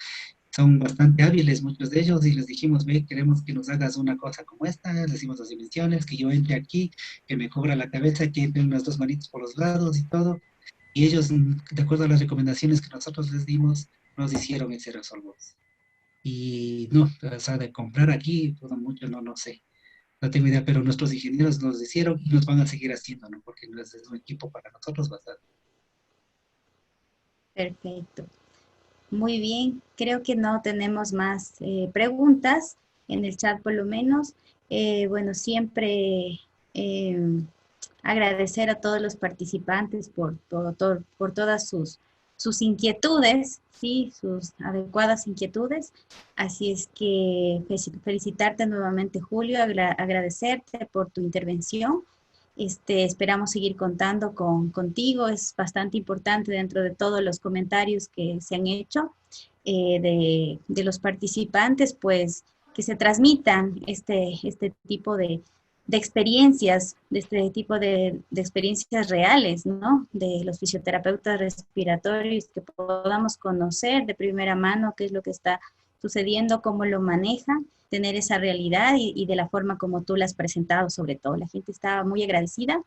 son bastante hábiles muchos de ellos y les dijimos, ve, queremos que nos hagas una cosa como esta, les dimos las dimensiones, que yo entre aquí, que me cubra la cabeza, que entren unas 2 manitos por los lados y todo. Y ellos, de acuerdo a las recomendaciones que nosotros les dimos, nos hicieron ese Resolbox. Y no, o sea, de comprar aquí, todo mucho, no sé. No tengo idea, pero nuestros ingenieros nos hicieron y nos van a seguir haciendo, ¿no? Porque es un equipo para nosotros bastante. Perfecto. Muy bien. Creo que no tenemos más preguntas en el chat por lo menos. Bueno, siempre agradecer a todos los participantes por todas sus inquietudes, ¿sí? Sus adecuadas inquietudes. Así es que felicitarte nuevamente, Julio, agradecerte por tu intervención. Esperamos seguir contando contigo. Es bastante importante dentro de todos los comentarios que se han hecho de los participantes, pues que se transmitan este tipo de experiencias, de este tipo de experiencias reales, ¿no? De los fisioterapeutas respiratorios, que podamos conocer de primera mano qué es lo que está sucediendo, cómo lo manejan, tener esa realidad y de la forma como tú la has presentado sobre todo. La gente está muy agradecida.